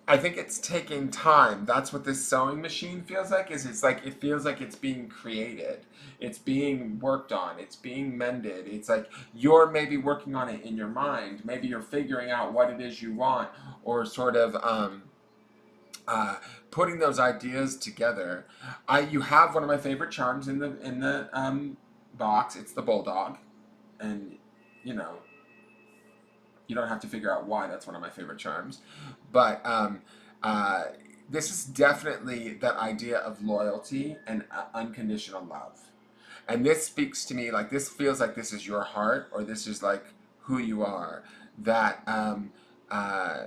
I think it's taking time. That's what this sewing machine feels like. Is it's like it feels like it's being created. It's being worked on. It's being mended. It's like you're maybe working on it in your mind. Maybe you're figuring out what it is you want, or sort of uh, putting those ideas together. You have one of my favorite charms in the box. It's the bulldog, and you know you don't have to figure out why that's one of my favorite charms. But uh, this is definitely that idea of loyalty and unconditional love. And this speaks to me like this feels like this is your heart or this is like who you are. That uh,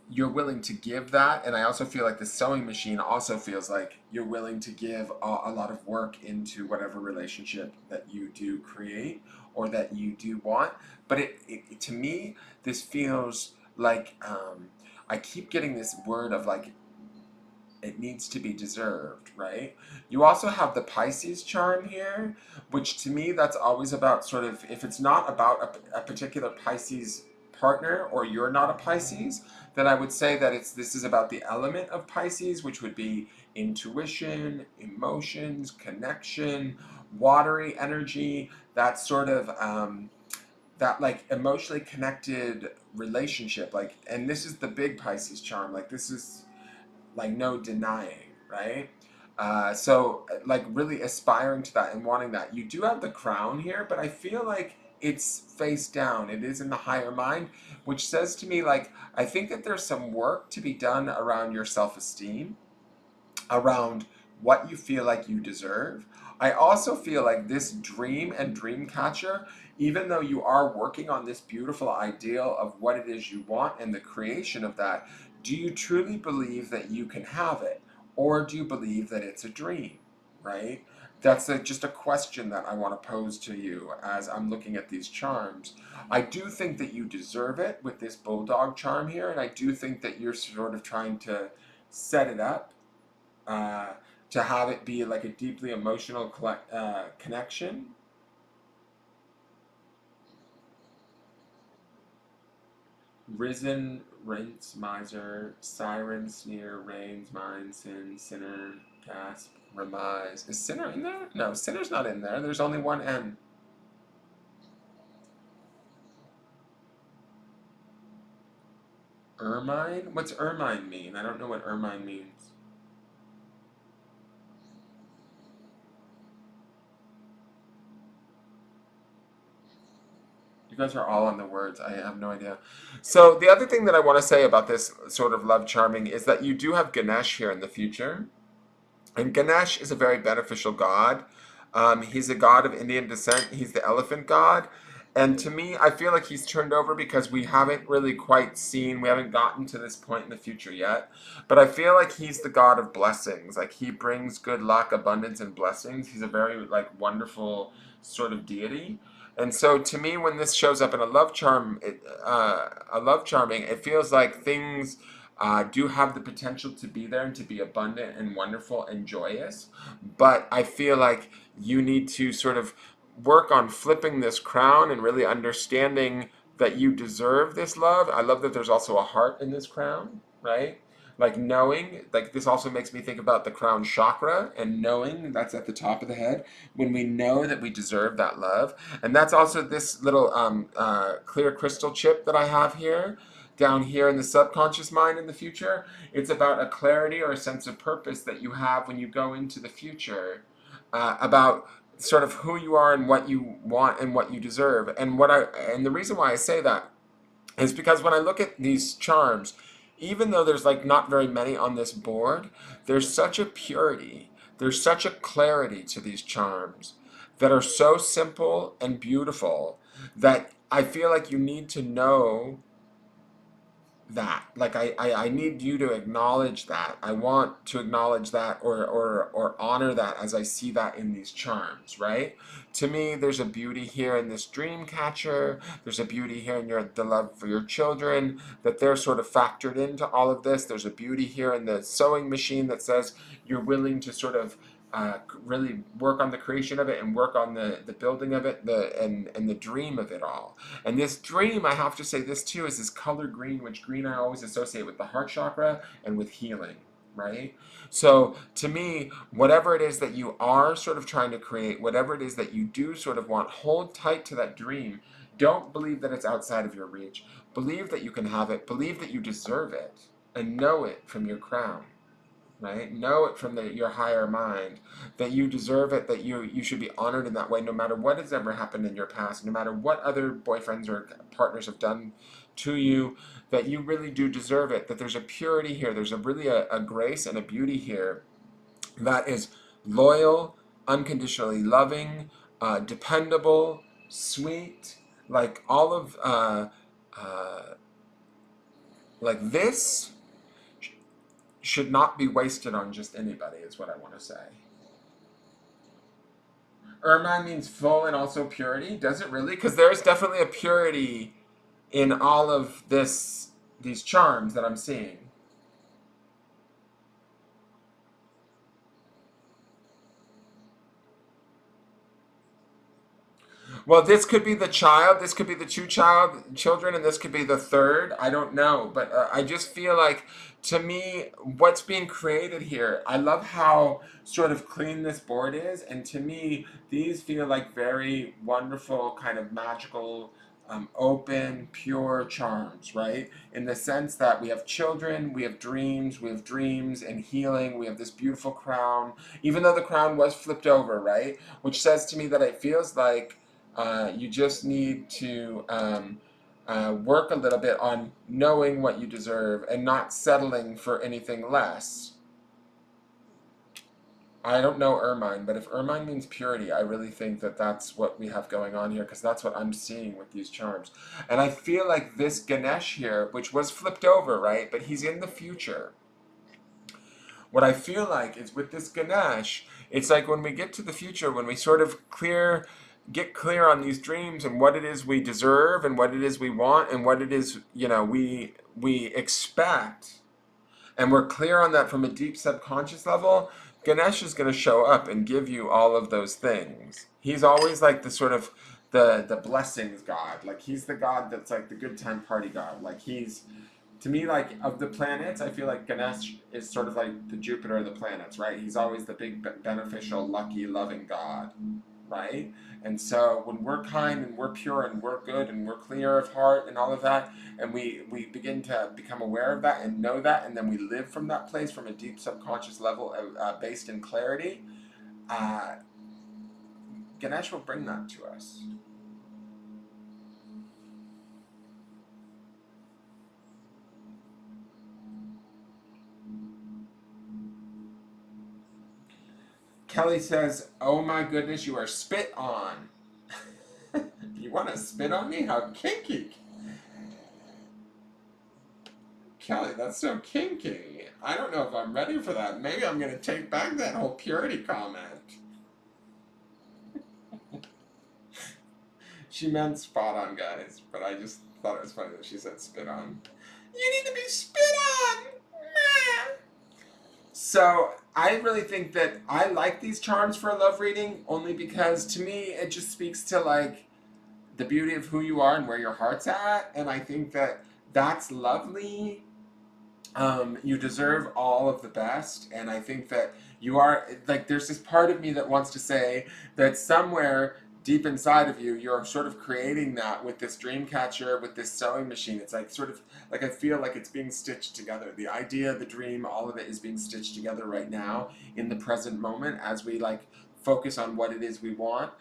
you're willing to give that. And I also feel like the sewing machine also feels like you're willing to give a lot of work into whatever relationship that you do create or that you do want. But to me, this feels like I keep getting this word of like it needs to be deserved, right? You also have the Pisces charm here, which to me that's always about sort of if it's not about a particular Pisces partner or you're not a Pisces, then I would say that this is about the element of Pisces, which would be intuition, emotions, connection, watery energy, that sort of that like emotionally connected relationship. Like, and this is the big Pisces charm. Like, this is like no denying, right? So like really aspiring to that and wanting that. You do have the crown here, but I feel like it's face down. It is in the higher mind, which says to me like I think that there's some work to be done around your self-esteem, around what you feel like you deserve. I also feel like this dream and dream catcher, even though you are working on this beautiful ideal of what it is you want and the creation of that, do you truly believe that you can have it? Or do you believe that it's a dream, right? That's just a question that I want to pose to you as I'm looking at these charms. I do think that you deserve it with this bulldog charm here, and I do think that you're sort of trying to set it up uh, to have it be like a deeply emotional connection. Risen, rinse, miser, siren, sneer, rains, mine, sin, sinner, gasp, remise. Is sinner in there? No, sinner's not in there. There's only one N. Ermine? What's ermine mean? I don't know what ermine means. You guys are all on the words. I have no idea. So the other thing that I want to say about this sort of love charming is that you do have Ganesh here in the future. And Ganesh is a very beneficial god. He's a god of Indian descent. He's the elephant god. And to me, I feel like he's turned over because we haven't really quite seen, we haven't gotten to this point in the future yet. But I feel like he's the god of blessings. Like he brings good luck, abundance, and blessings. He's a very like wonderful sort of deity. And so to me, when this shows up in a love charm, a love charming, it feels like things do have the potential to be there and to be abundant and wonderful and joyous. But I feel like you need to sort of work on flipping this crown and really understanding that you deserve this love. I love that there's also a heart in this crown, right? Like knowing, like this also makes me think about the crown chakra and knowing that's at the top of the head when we know that we deserve that love. And that's also this little clear crystal chip that I have here down here in the subconscious mind in the future. It's about a clarity or a sense of purpose that you have when you go into the future, about sort of who you are and what you want and what you deserve. And the reason why I say that is because when I look at these charms, even though there's like not very many on this board, there's such a purity, there's such a clarity to these charms that are so simple and beautiful that I feel like you need to know that. Like I need you to acknowledge that. I want to acknowledge that, or honor that as I see that in these charms, right? To me, there's a beauty here in this dream catcher. There's a beauty here in the love for your children, that they're sort of factored into all of this. There's a beauty here in the sewing machine that says you're willing to sort of really work on the creation of it and work on the building of it, and the dream of it all. And this dream, I have to say this too, is this color green, which green I always associate with the heart chakra and with healing, right? So to me, whatever it is that you are sort of trying to create, whatever it is that you do sort of want, hold tight to that dream. Don't believe that it's outside of your reach. Believe that you can have it. Believe that you deserve it. And know it from your crown, right? Know it from your higher mind that you deserve it, that you should be honored in that way, no matter what has ever happened in your past, no matter what other boyfriends or partners have done to you, that you really do deserve it, that there's a purity here, there's a grace and a beauty here that is loyal, unconditionally loving, dependable, sweet, like all of uh, like this should not be wasted on just anybody, is what I want to say. Ermine means full and also purity. Does it really? Because there is definitely a purity in all of these charms that I'm seeing. Well, this could be the child, this could be the two children, and this could be the third. I don't know, but I just feel like, to me, what's being created here, I love how sort of clean this board is, and to me, these feel like very wonderful, kind of magical, open, pure charms, right? In the sense that we have children, we have dreams and healing, we have this beautiful crown, even though the crown was flipped over, right? Which says to me that it feels like you just need to work a little bit on knowing what you deserve and not settling for anything less. I don't know Ermine, but if Ermine means purity, I really think that that's what we have going on here, because that's what I'm seeing with these charms. And I feel like this Ganesh here, which was flipped over, right? But he's in the future. What I feel like is with this Ganesh, it's like when we get to the future, when we sort of get clear on these dreams and what it is we deserve and what it is we want and what it is, we expect, and we're clear on that from a deep subconscious level, Ganesh is going to show up and give you all of those things. He's always like the sort of the blessings god. Like he's the god that's like the good time party god. Like he's, to me, like of the planets, I feel like Ganesh is sort of like the Jupiter of the planets, right? He's always the big beneficial, lucky, loving god, right? And so when we're kind and we're pure and we're good and we're clear of heart and all of that, and we begin to become aware of that and know that, and then we live from that place from a deep subconscious level based in clarity, uh, Ganesh will bring that to us. Kelly says, "Oh my goodness, you are spit on." You want to spit on me? How kinky. Kelly, that's so kinky. I don't know if I'm ready for that. Maybe I'm going to take back that whole purity comment. She meant spot on, guys, but I just thought it was funny that she said spit on. You need to be spit on! So, I really think that I like these charms for a love reading only because to me it just speaks to like the beauty of who you are and where your heart's at, and I think that that's lovely. You deserve all of the best, and I think that you are like. There's this part of me that wants to say that somewhere deep inside of you, you're sort of creating that with this dream catcher, with this sewing machine. It's like sort of like I feel like it's being stitched together. The idea, the dream, all of it is being stitched together right now in the present moment as we like focus on what it is we want,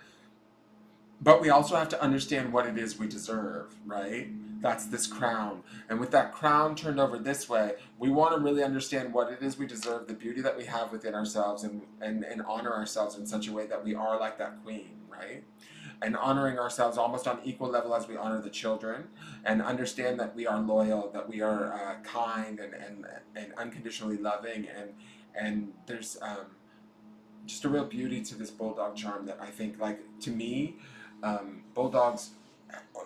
but we also have to understand what it is we deserve, right? That's this crown. And with that crown turned over this way, we want to really understand what it is we deserve, the beauty that we have within ourselves, and honor ourselves in such a way that we are like that queen, right? And honoring ourselves almost on equal level as we honor the children, and understand that we are loyal, that we are kind and unconditionally loving, and there's just a real beauty to this bulldog charm that I think, like, to me, bulldogs,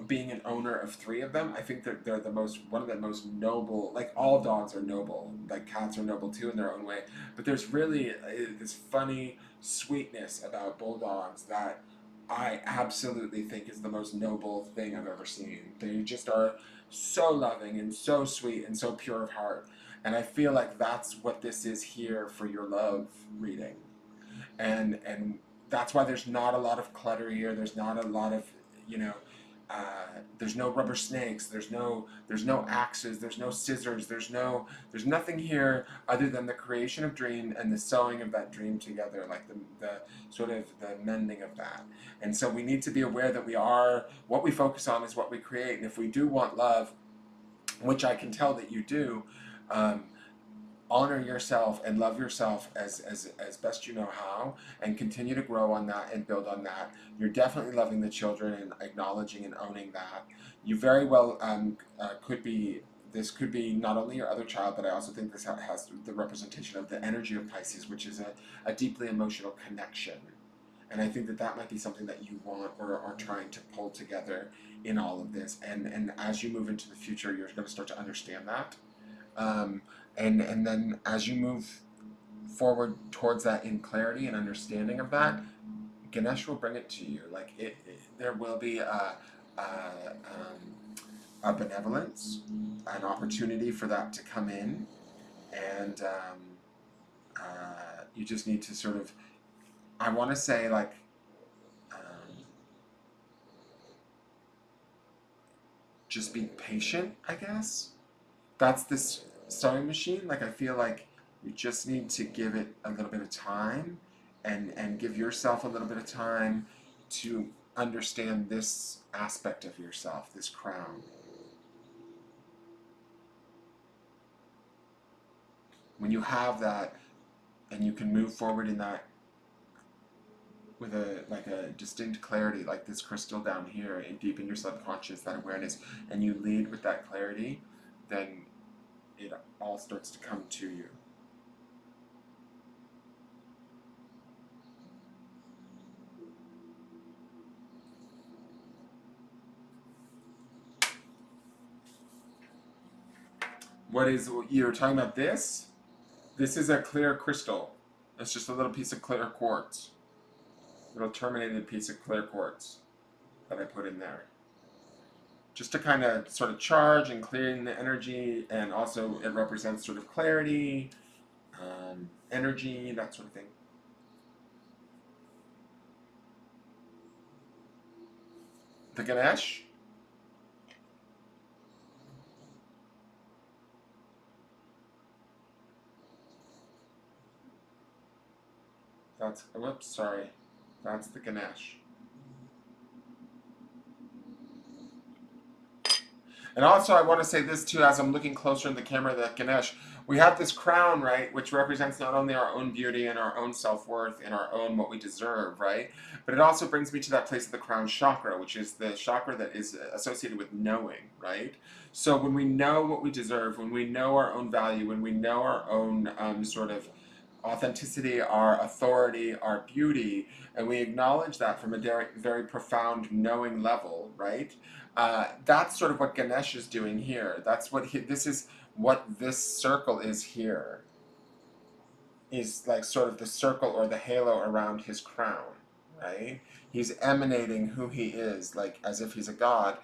being an owner of three of them, I think that they're the most, one of the most noble, like all dogs are noble, like cats are noble too in their own way, but there's really this funny sweetness about bulldogs that I absolutely think is the most noble thing I've ever seen. They just are so loving and so sweet and so pure of heart. And I feel like that's what this is here for your love reading. And that's why there's not a lot of clutter here. There's not a lot of, you know, there's no rubber snakes. There's no axes. There's no scissors. There's nothing here other than the creation of dream and the sewing of that dream together, like the sort of the mending of that. And so we need to be aware that we are, what we focus on is what we create. And if we do want love, which I can tell that you do, um, honor yourself and love yourself as best you know how, and continue to grow on that and build on that. You're definitely loving the children and acknowledging and owning that. You very well could be, this could be not only your other child, but I also think this has the representation of the energy of Pisces, which is a deeply emotional connection. And I think that that might be something that you want or are trying to pull together in all of this. And as you move into the future, you're going to start to understand that. Um, and then as you move forward towards that in clarity and understanding of that, Ganesh will bring it to you. Like there will be a benevolence, an opportunity for that to come in, and you just need to sort of, I want to say, like, just be patient, I guess. That's this sewing machine. Like, I feel like you just need to give it a little bit of time, and give yourself a little bit of time to understand this aspect of yourself, this crown. When you have that and you can move forward in that with a distinct clarity, like this crystal down here, and deep in your subconscious, that awareness, and you lead with that clarity, then it all starts to come to you. What is, you're talking about this? This is a clear crystal. It's just a little piece of clear quartz. A little terminated piece of clear quartz that I put in there. Just to kind of sort of charge and clearing the energy, and also it represents sort of clarity, energy, that sort of thing. The Ganesh? That's, whoops, sorry. That's the Ganesh. And also, I want to say this too, as I'm looking closer in the camera, that Ganesh, we have this crown, right, which represents not only our own beauty and our own self-worth and our own what we deserve, right, but it also brings me to that place of the crown chakra, which is the chakra that is associated with knowing, right? So when we know what we deserve, when we know our own value, when we know our own sort of authenticity, our authority, our beauty, and we acknowledge that from a very, very profound knowing level, right? That's sort of what Ganesh is doing here. That's what this is what this circle is here. Is like sort of the circle or the halo around his crown, right? He's emanating who he is, like as if he's a god.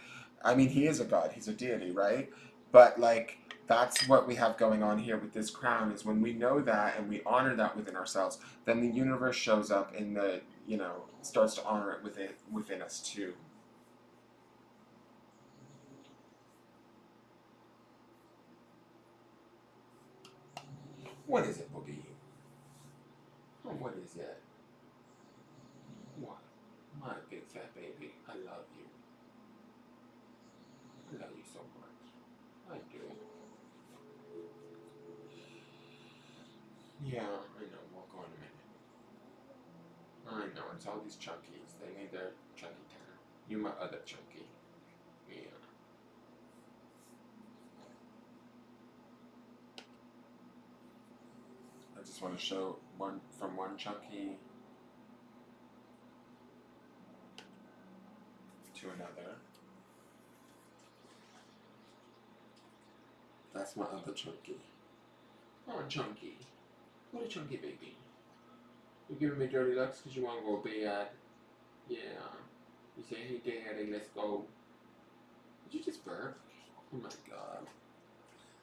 I mean, he is a god, he's a deity, right? But like that's what we have going on here with this crown, is when we know that and we honor that within ourselves, then the universe shows up in the, starts to honor it within us too. What is it, Boogie? Oh, what is it? What? My big fat baby. I love you. I love you so much. I do. Yeah, I know. We'll go in a minute. I know. It's all these chunkies. They need their chunky time. You my other chunky. Yeah. I just want to show one from one chunky to another. That's my other chunky. Oh, chunky. What a chunky baby. You giving me dirty looks because you want to go bad? Yeah. You say, hey daddy, let's go. Did you just burp? Oh my god.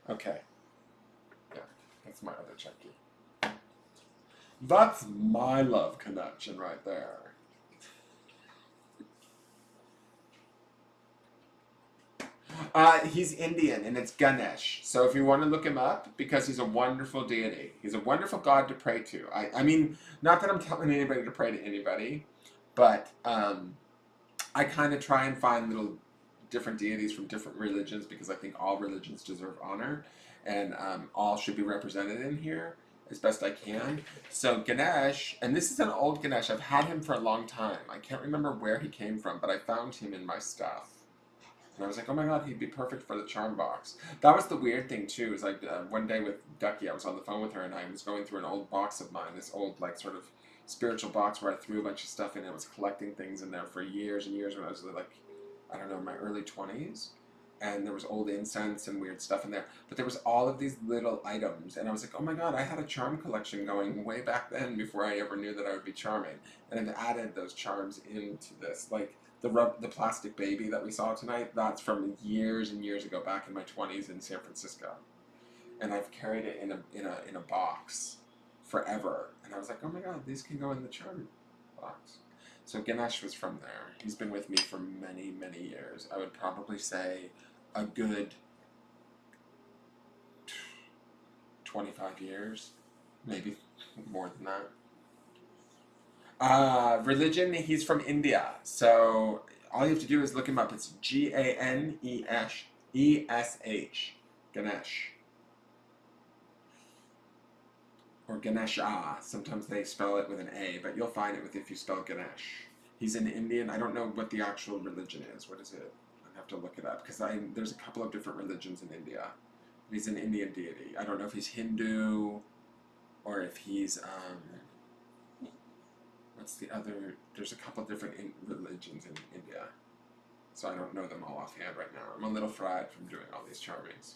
Okay. Yeah, that's my other chunky. That's my love connection right there. He's Indian, and it's Ganesh. So if you want to look him up, because he's a wonderful deity. He's a wonderful god to pray to. I mean, not that I'm telling anybody to pray to anybody, but I kind of try and find little different deities from different religions, because I think all religions deserve honor, and all should be represented in here as best I can. So Ganesh, and this is an old Ganesh. I've had him for a long time. I can't remember where he came from, but I found him in my stuff. And I was like, oh my god, he'd be perfect for the charm box. That was the weird thing too. Is like one day with Ducky, I was on the phone with her, and I was going through an old box of mine, this old like sort of spiritual box where I threw a bunch of stuff in. I was collecting things in there for years and years when I was like, I don't know, in my early 20s. and there was old incense and weird stuff in there. But there was all of these little items, and I was like, oh my god, I had a charm collection going way back then before I ever knew that I would be charming. And I've added those charms into this, like the plastic baby that we saw tonight. That's from years and years ago, back in my 20s in San Francisco, and I've carried it in a box forever. And I was like, oh my god, these can go in the charm box. So Ganesh was from there. He's been with me for many, many years. I would probably say a good 25 years, maybe more than that. Religion, he's from India. So all you have to do is look him up. It's Ganesh, Ganesh. Or Ganesha. Sometimes they spell it with an A, but you'll find it if you spell Ganesh. He's an Indian. I don't know what the actual religion is. What is it? I have to look it up because there's a couple of different religions in India. He's an Indian deity. I don't know if he's Hindu or if he's what's the other? There's a couple of different religions in India, so I don't know them all offhand right now. I'm a little fried from doing all these charmings.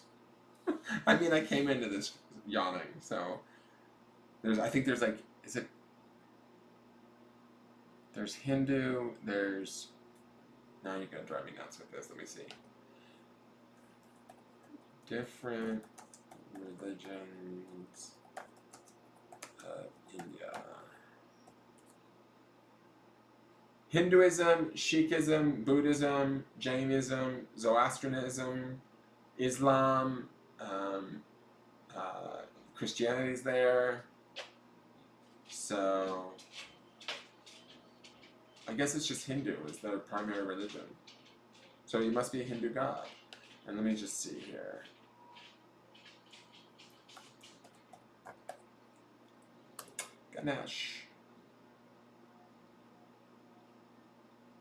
I mean, I came into this yawning, so. I think there's like, there's Hindu, now you're going to drive me nuts with this, let me see. Different religions of India. Hinduism, Sikhism, Buddhism, Jainism, Zoroastrianism, Islam, Christianity's there. So, I guess it's just Hindu is their primary religion. So he must be a Hindu god. And let me just see here. Ganesh.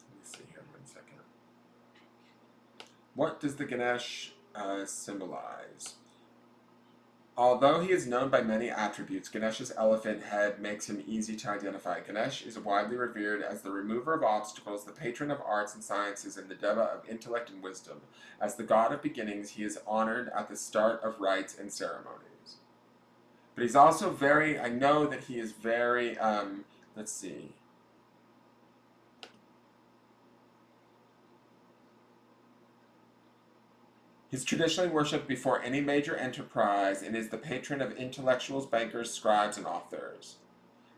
Let me see here 1 second. What does the Ganesh symbolize? Although he is known by many attributes, Ganesh's elephant head makes him easy to identify. Ganesh is widely revered as the remover of obstacles, the patron of arts and sciences, and the deva of intellect and wisdom. As the god of beginnings, he is honored at the start of rites and ceremonies. But he's also I know that he is very, let's see. He's traditionally worshipped before any major enterprise and is the patron of intellectuals, bankers, scribes, and authors.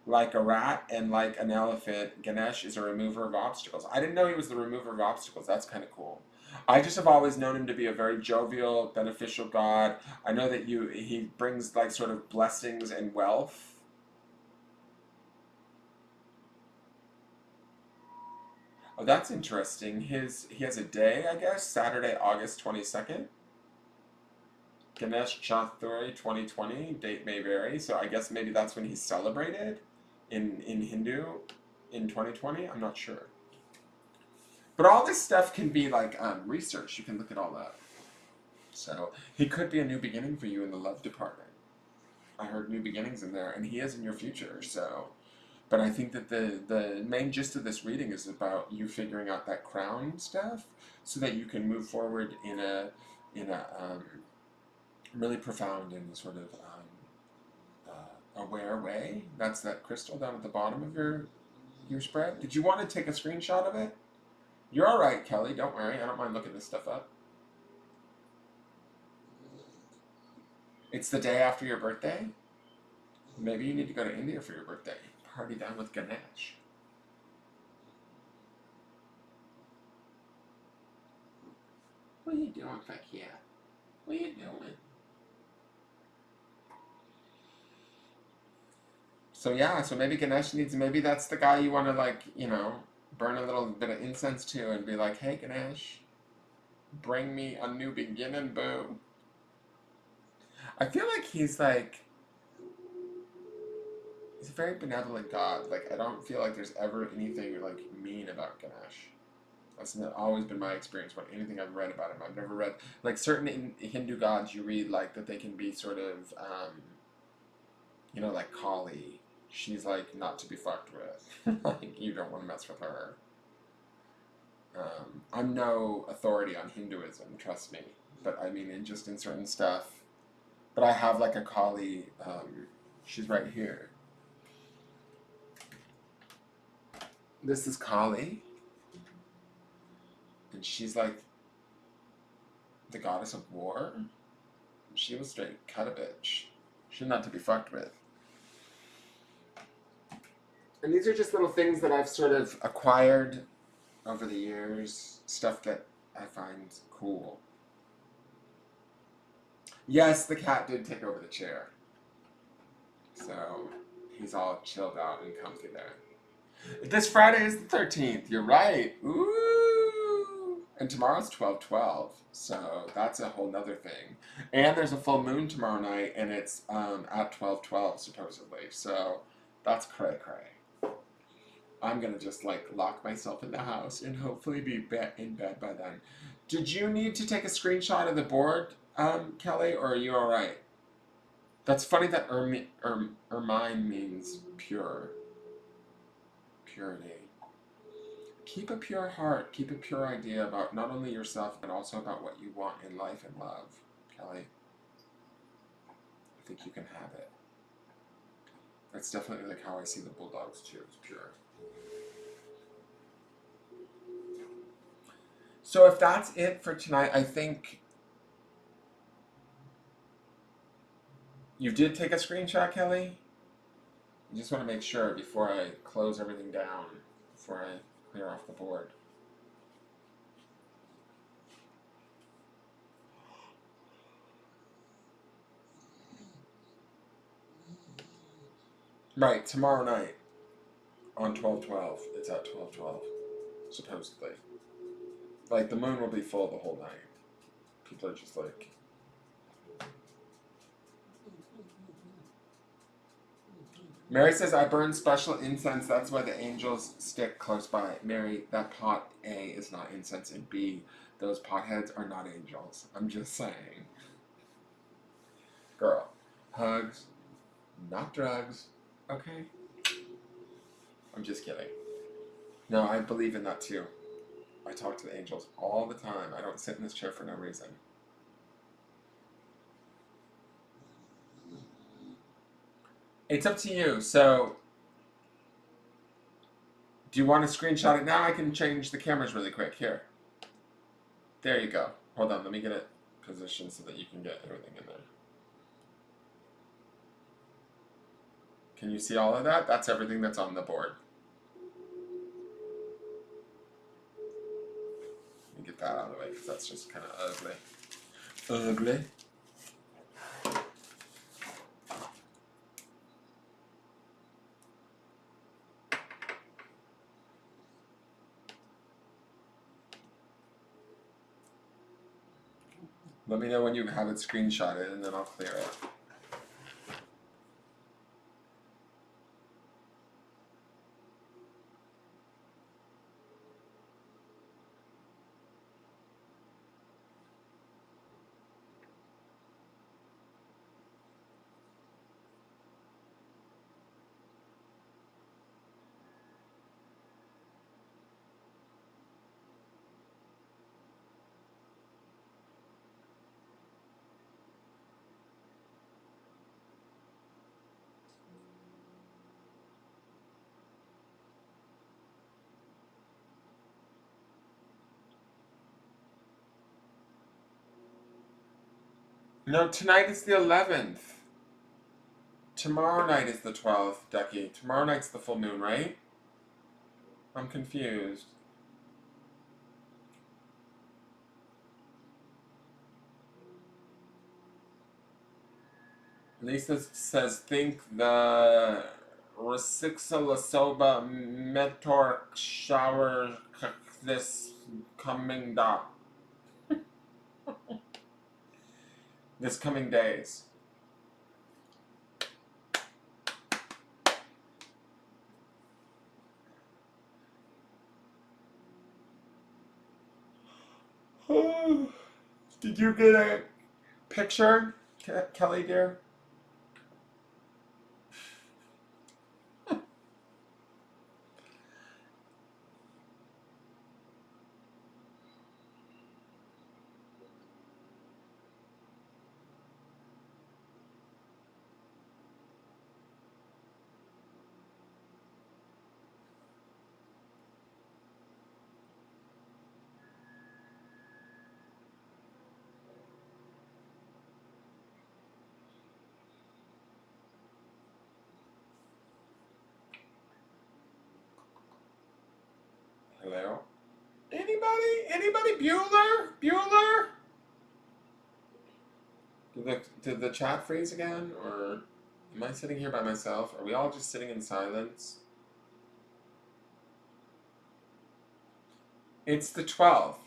Like a rat and like an elephant, Ganesh is a remover of obstacles. I didn't know he was the remover of obstacles. That's kind of cool. I just have always known him to be a very jovial, beneficial god. I know that he brings like sort of blessings and wealth. Oh, that's interesting. He has a day, I guess, Saturday, August 22nd. Ganesh Chaturthi 2020, date may vary, so I guess maybe that's when he's celebrated in Hindu in 2020. I'm not sure. But all this stuff can be like research. You can look at all that. So he could be a new beginning for you in the love department. I heard new beginnings in there, and he is in your future, so. But I think that the main gist of this reading is about you figuring out that crown stuff so that you can move forward in a really profound and sort of aware way. That's that crystal down at the bottom of your spread. Did you want to take a screenshot of it? You're all right, Kelly. Don't worry. I don't mind looking this stuff up. It's the day after your birthday. Maybe you need to go to India for your birthday. Party down with Ganesh. What are you doing, Fakia? What are you doing? So yeah, so maybe Ganesh maybe that's the guy you want to like, burn a little bit of incense to and be like, hey Ganesh, bring me a new beginning, boo. I feel like he's a very benevolent god. Like, I don't feel like there's ever anything like mean about Ganesh. That's always been my experience about anything I've read about him. I've never read, like, certain Hindu gods you read, like, that they can be sort of, like Kali. She's, like, not to be fucked with. Like, you don't want to mess with her. I'm no authority on Hinduism, trust me. But I mean, just in certain stuff. But I have like a Kali. She's right here. This is Kali, and she's like the goddess of war. She was straight cut a bitch. She's not to be fucked with. And these are just little things that I've sort of acquired over the years. Stuff that I find cool. Yes, the cat did take over the chair. So he's all chilled out and comfy there. This Friday is the 13th. You're right. Ooh. And tomorrow's 12/12. So that's a whole nother thing. And there's a full moon tomorrow night, and it's at 12/12 supposedly. So that's cray cray. I'm gonna just like lock myself in the house and hopefully be in bed by then. Did you need to take a screenshot of the board, Kelly, or are you all right? That's funny that ermine means pure. Purity. Keep a pure heart. Keep a pure idea about not only yourself, but also about what you want in life and love. Kelly, I think you can have it. That's definitely like how I see the bulldogs too. It's pure. So if that's it for tonight, I think you did take a screenshot, Kelly? I just want to make sure before I close everything down, before I clear off the board. Right, tomorrow night on 12/12. It's at 12/12, supposedly. Like, the moon will be full the whole night. People are just like... Mary says, I burn special incense. That's why the angels stick close by. Mary, that pot, A, is not incense, and B, those potheads are not angels. I'm just saying. Girl, hugs, not drugs. Okay? I'm just kidding. No, I believe in that too. I talk to the angels all the time. I don't sit in this chair for no reason. It's up to you. So, do you want to screenshot it now? I can change the cameras really quick. Here. There you go. Hold on. Let me get it positioned so that you can get everything in there. Can you see all of that? That's everything that's on the board. Let me get that out of the way because that's just kind of ugly. Ugly. Let me know when you have it screenshotted and then I'll clear it. No, tonight is the 11th. Tomorrow night is the 12th, Ducky. Tomorrow night's the full moon, right? I'm confused. Lisa says, think the Resixilasoba meteor shower this coming this coming days. Did you get a picture, Kelly dear? Hello? Anybody? Anybody? Bueller? Bueller? Did the chat freeze again? Or am I sitting here by myself? Are we all just sitting in silence? It's the 12th.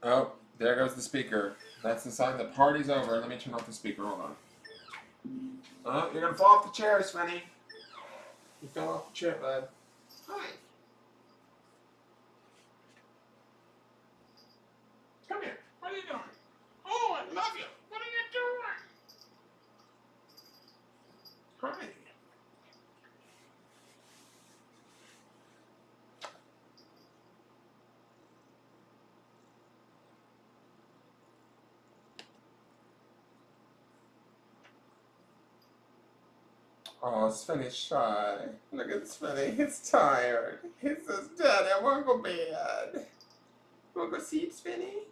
Oh, there goes the speaker. That's the sign the party's over. Let me turn off the speaker. Hold on. Oh, you're gonna fall off the chair, Svenny. You fell off the chair, bud. Hi. Come here. What are you doing? Oh, I love you. What are you doing? Hi. Oh, Svenny's shy. Look at Svenny. He's tired. He says, Daddy, I want to go bed. You want to go sleep, Svenny?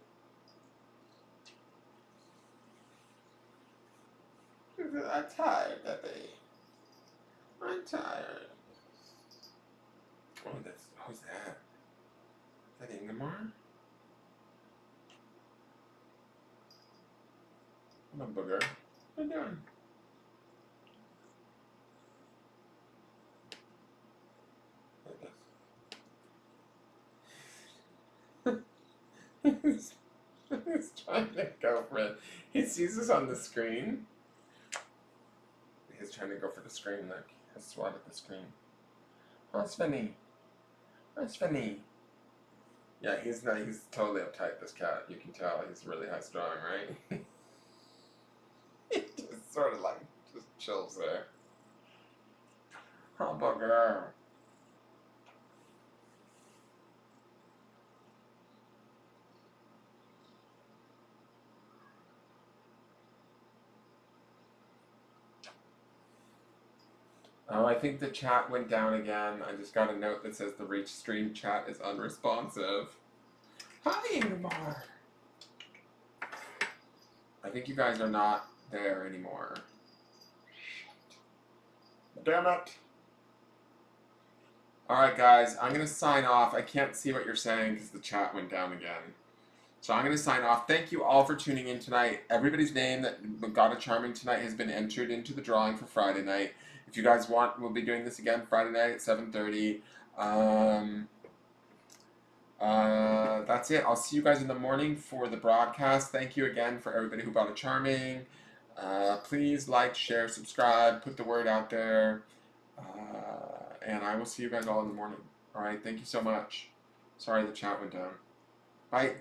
He says, I'm tired, Daddy. I'm tired. Oh, who's that? Is that Ingemar? Come on, booger. What are you doing? He's trying to go for it. He sees us on the screen. He's trying to go for the screen, look. He's swatted the screen. Oh, Svenny. Oh, Svenny. Yeah, he's totally uptight, this cat. You can tell he's really high strung, right? He just sort of like, just chills there. Oh, bugger. Oh, I think the chat went down again. I just got a note that says the Reach Stream chat is unresponsive. Hi, Ingemar. I think you guys are not there anymore. Damn it. Alright, guys, I'm going to sign off. I can't see what you're saying because the chat went down again. So I'm going to sign off. Thank you all for tuning in tonight. Everybody's name that got a charming tonight has been entered into the drawing for Friday night. If you guys want, we'll be doing this again Friday night at 7:30. That's it. I'll see you guys in the morning for the broadcast. Thank you again for everybody who bought a charming. Please like, share, subscribe, put the word out there. And I will see you guys all in the morning. Alright, thank you so much. Sorry the chat went down. Bye.